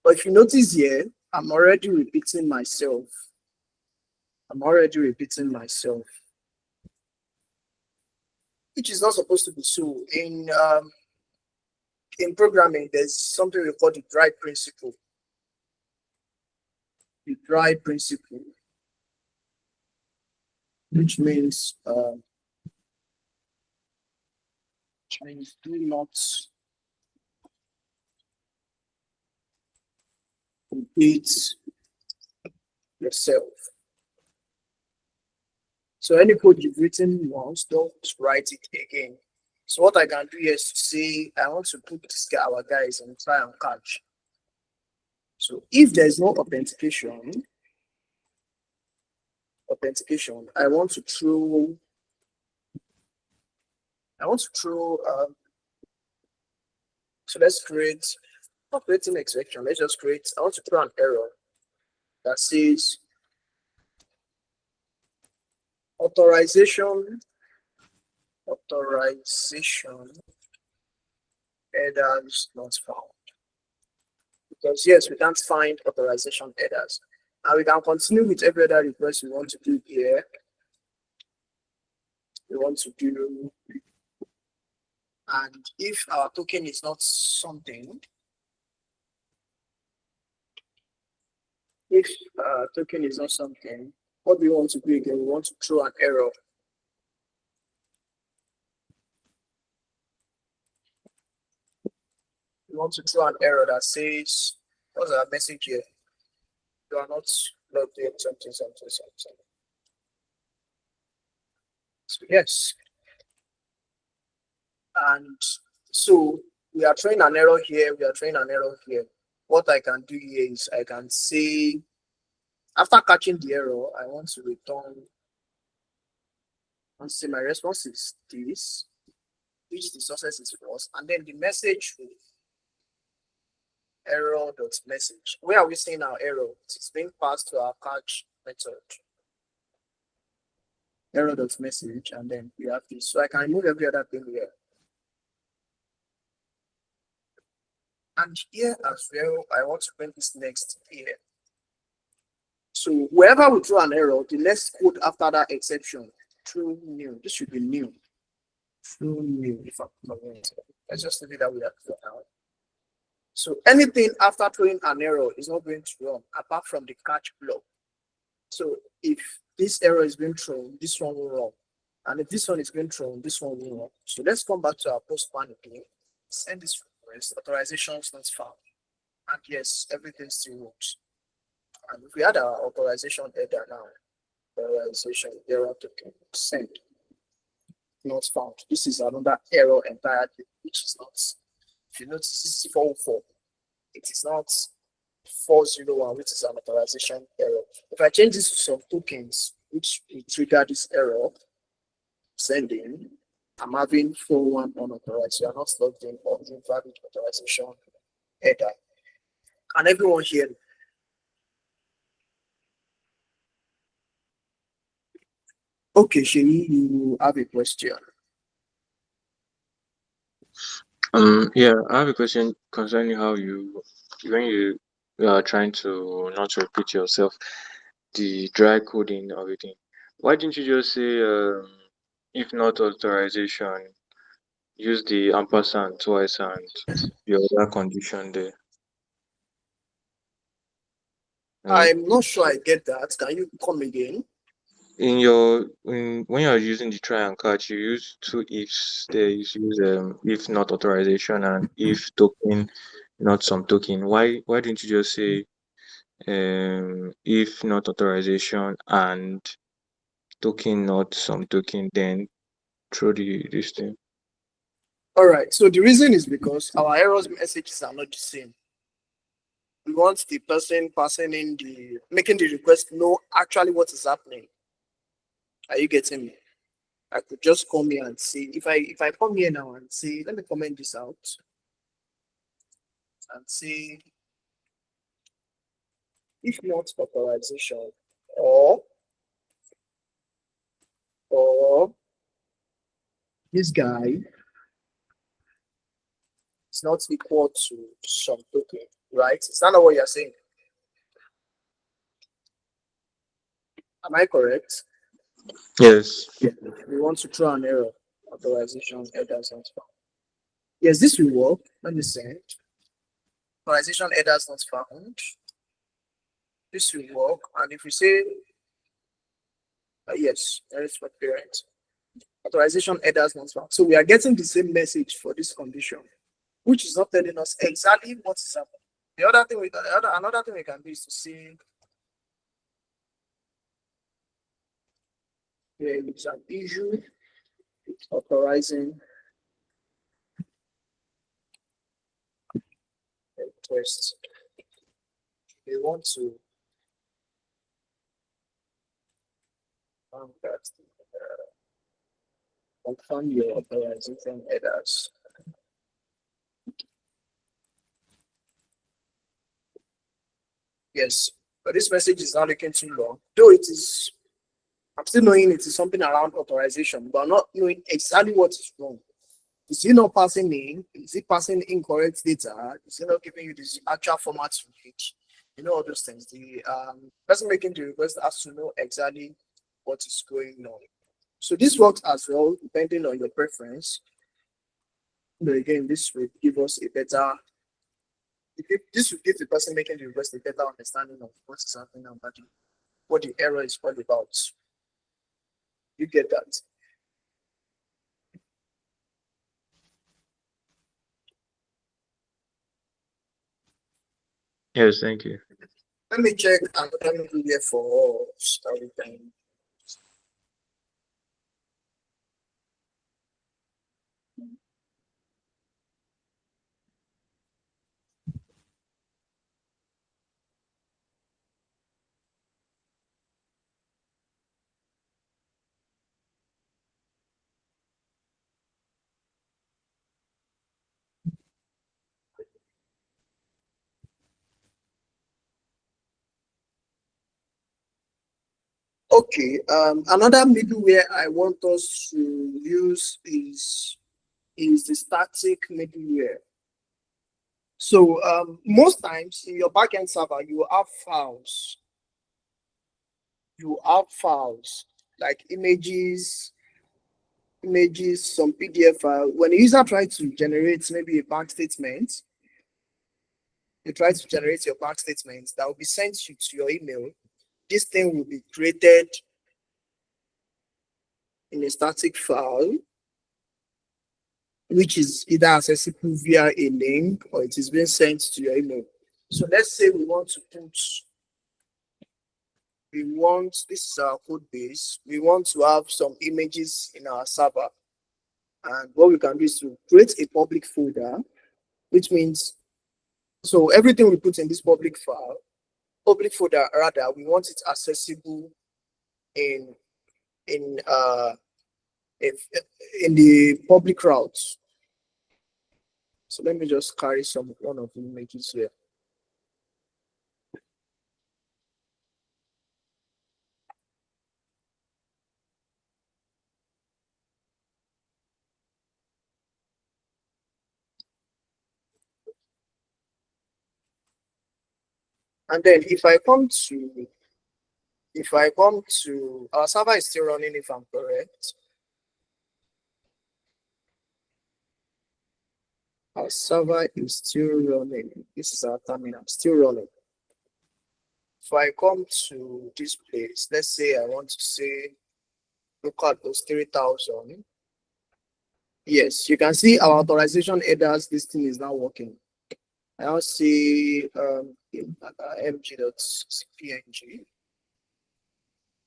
But if you notice here, I'm already repeating myself. Which is not supposed to be so. In programming, there's something we call the drive principle. The drive principle. which means do not repeat yourself. So any code you've written once, don't write it again. So what I can do here is to say I want to put this guy, our guys, and try and catch. So if there is no authentication, I want to throw so let's create, not creating exception, let's just create, I want to throw an error that says authorization headers not found. Because yes, we can't find authorization headers. And we can continue with every other request we want to do here. We want to do, and if our token is not something, what do we want to do again? We want to throw an error. We want to throw an error that says, what's our message here? You are not logged in, something. So yes. And so we are throwing an error here, What I can do here is I can say, after catching the error, I want to return, and say my response is this, which the success is false, and then the message with error.message. Where are we seeing our error? It's being passed to our catch method. Error.message, and then we have this. So I can remove every other thing here. And here as well, I want to bring this next here. So wherever we throw an error, the next code after that exception, true new. This should be new. True new. If I'm correct. Let's just leave it that way for now. So anything after throwing an error is not going to run apart from the catch block. So if this error is being thrown, this one will run. And if this one is being thrown, this one will run. So let's come back to our post one again. Send this request, authorizations not found. And yes, everything still works. And if we add our authorization header now, authorization error token, send, not found. This is another error entirely, which is not, if you notice, this is 404. It is not 401, which is an authorization error. If I change this to some tokens, which will trigger this error, sending, I'm having 41 unauthorized. You are not logged in or invalid authorization header. Can everyone hear me? Okay, Shiri, you have a question. Yeah, I have a question concerning how when you are trying to not repeat yourself, the dry coding of everything. Why didn't you just say, if not authorization, use the ampersand twice and your other condition there? I'm not sure I get that. Can you come again? When you're using the try and catch, you use two ifs there. You use if not authorization and if token, not some token. Why didn't you just say if not authorization and token not some token, then throw this thing? All right. So the reason is because our errors messages are not the same. We want the person passing in making the request know actually what is happening. Are you getting me? I could just come here and see, if I come here now and say, let me comment this out and say, if not authorization or this guy is not equal to some token, right? Is that not what you're saying? Am I correct? Yes. We want to throw an error. Authorization headers not found. Yes, this will work. Let me send. Authorization headers not found. This will work. And if we say Yes, that is for parent. Authorization headers not found. So we are getting the same message for this condition, which is not telling us exactly what is happening. The other thing another thing we can do is to see there is an issue authorizing a request. We want to that, confirm your authorization headers. Yes, but this message is not looking too long, though it is. I'm still knowing it is something around authorization, but not knowing exactly what is wrong. Is it not passing in? Is it passing incorrect data? Is it not giving you the actual format you need? You know all those things. The person making the request has to know exactly what is going on. So this works as well, depending on your preference. But again, this will give us a better. This will give the person making the request a better understanding of what is happening and what the error is all about. You get that? Yes, thank you. Let me check another middle here for study time. Okay, another middleware I want us to use is the static middleware. So most times in your backend server, you have files. You have files like images, some PDF file. When a user tries to generate maybe a bank statement, you try to generate your bank statement that will be sent to your email. This thing will be created in a static file, which is either accessible via a link or it is being sent to your email. So let's say this is our code base. We want to have some images in our server. And what we can do is to create a public folder, which means, so everything we put in this public folder rather, we want it accessible in in uh if, in the public routes. So let me just carry one of the images here. And then if I come to our server is still running if I'm correct. Our server is still running. This is our terminal, still running. If I come to this place, let's say I want to say localhost 3000. Yes, you can see our authorization headers. This thing is now working. I now see img.png.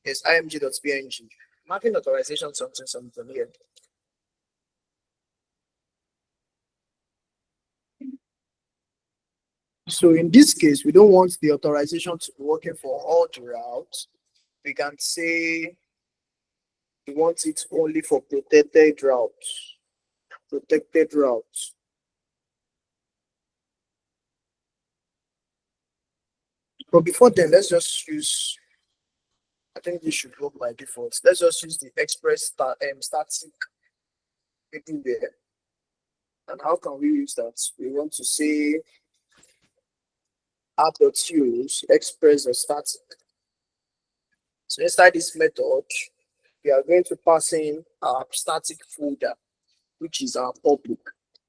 Yes, img.png. Marking authorization something here. So in this case, we don't want the authorization to be working for all the routes. We can say we want it only for protected routes. Protected routes. But before then, let's just use, I think this should work by default. Let's just use the static middleware. And how can we use that? We want to say app.use express.static. So inside this method, we are going to pass in our static folder, which is our public.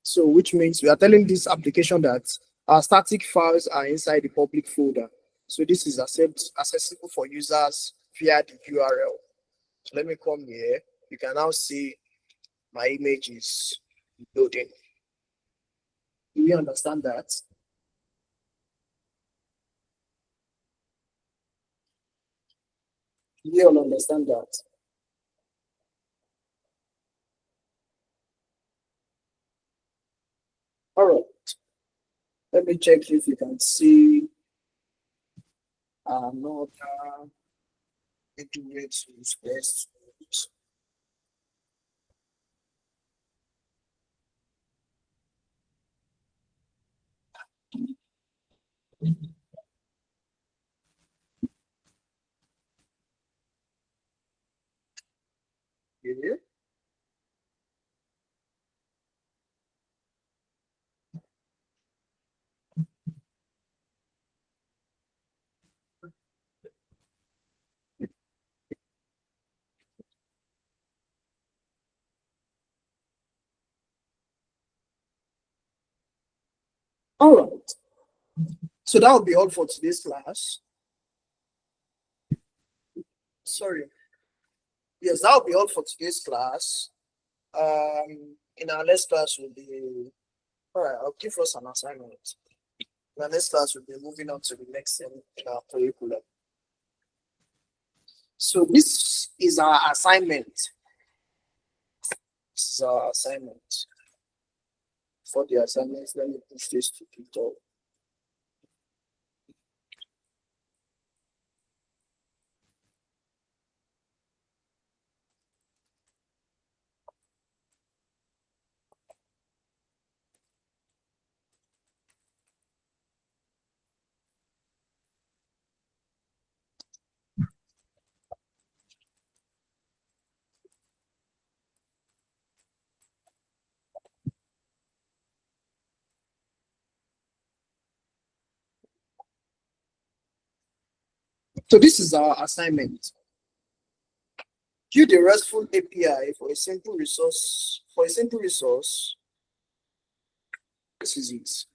So which means we are telling this application that our static files are inside the public folder. So this is accessible for users via the URL. So let me come here. You can now see my image is loading. Do you understand that? Do you all understand that? All right. Let me check if you can see another way to best. Yeah. All right. So that will be all for today's class. Sorry. Yes, that will be all for today's class. In our next class will be all right. I'll give us an assignment. In our next class we'll be moving on to the next thing in our curriculum. So this is our assignment. This is our assignment. For the assignments, let me push this to the top. So this is our assignment. Build a RESTful API for a simple resource. This is it.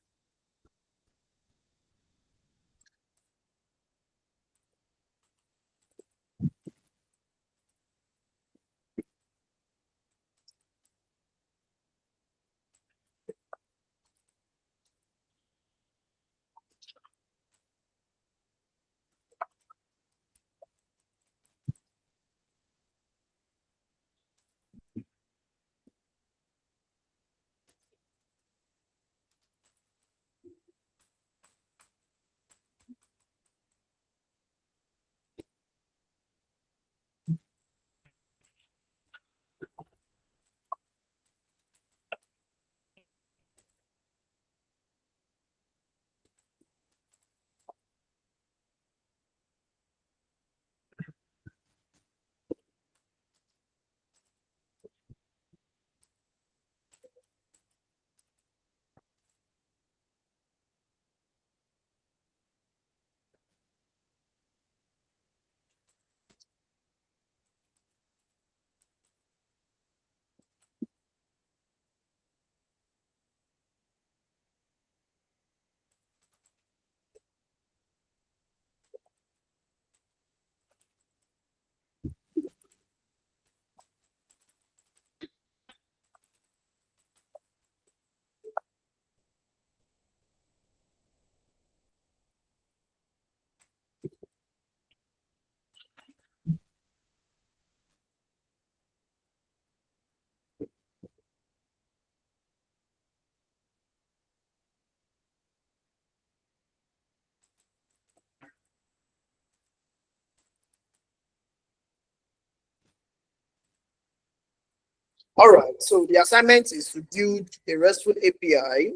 All right. So the assignment is to build a RESTful API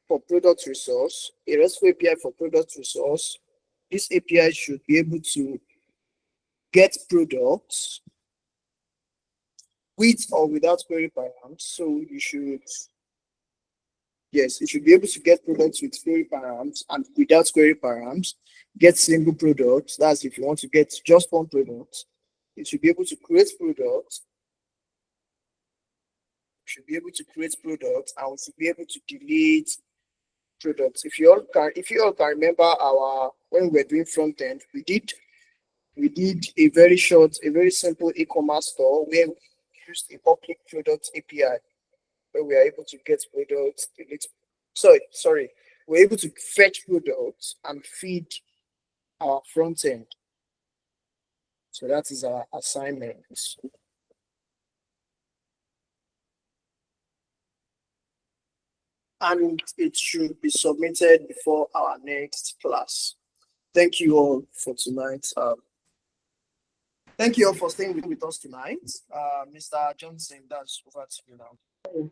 for product resource. A RESTful API for product resource. This API should be able to get products with or without query params. So you should, yes, it should be able to get products with query params and without query params. Get single products. That's if you want to get just one product. It should be able to create products. Should be able to create products and we should be able to delete products. If you all can remember our when we were doing front end, we did We did a very simple e-commerce store where we used a public product API where we are able to get products. Sorry, we're able to fetch products and feed our front end. So that is our assignment. And it should be submitted before our next class. Thank you all for tonight. Thank you all for staying with us tonight. Mr. Johnson, that's over to you now.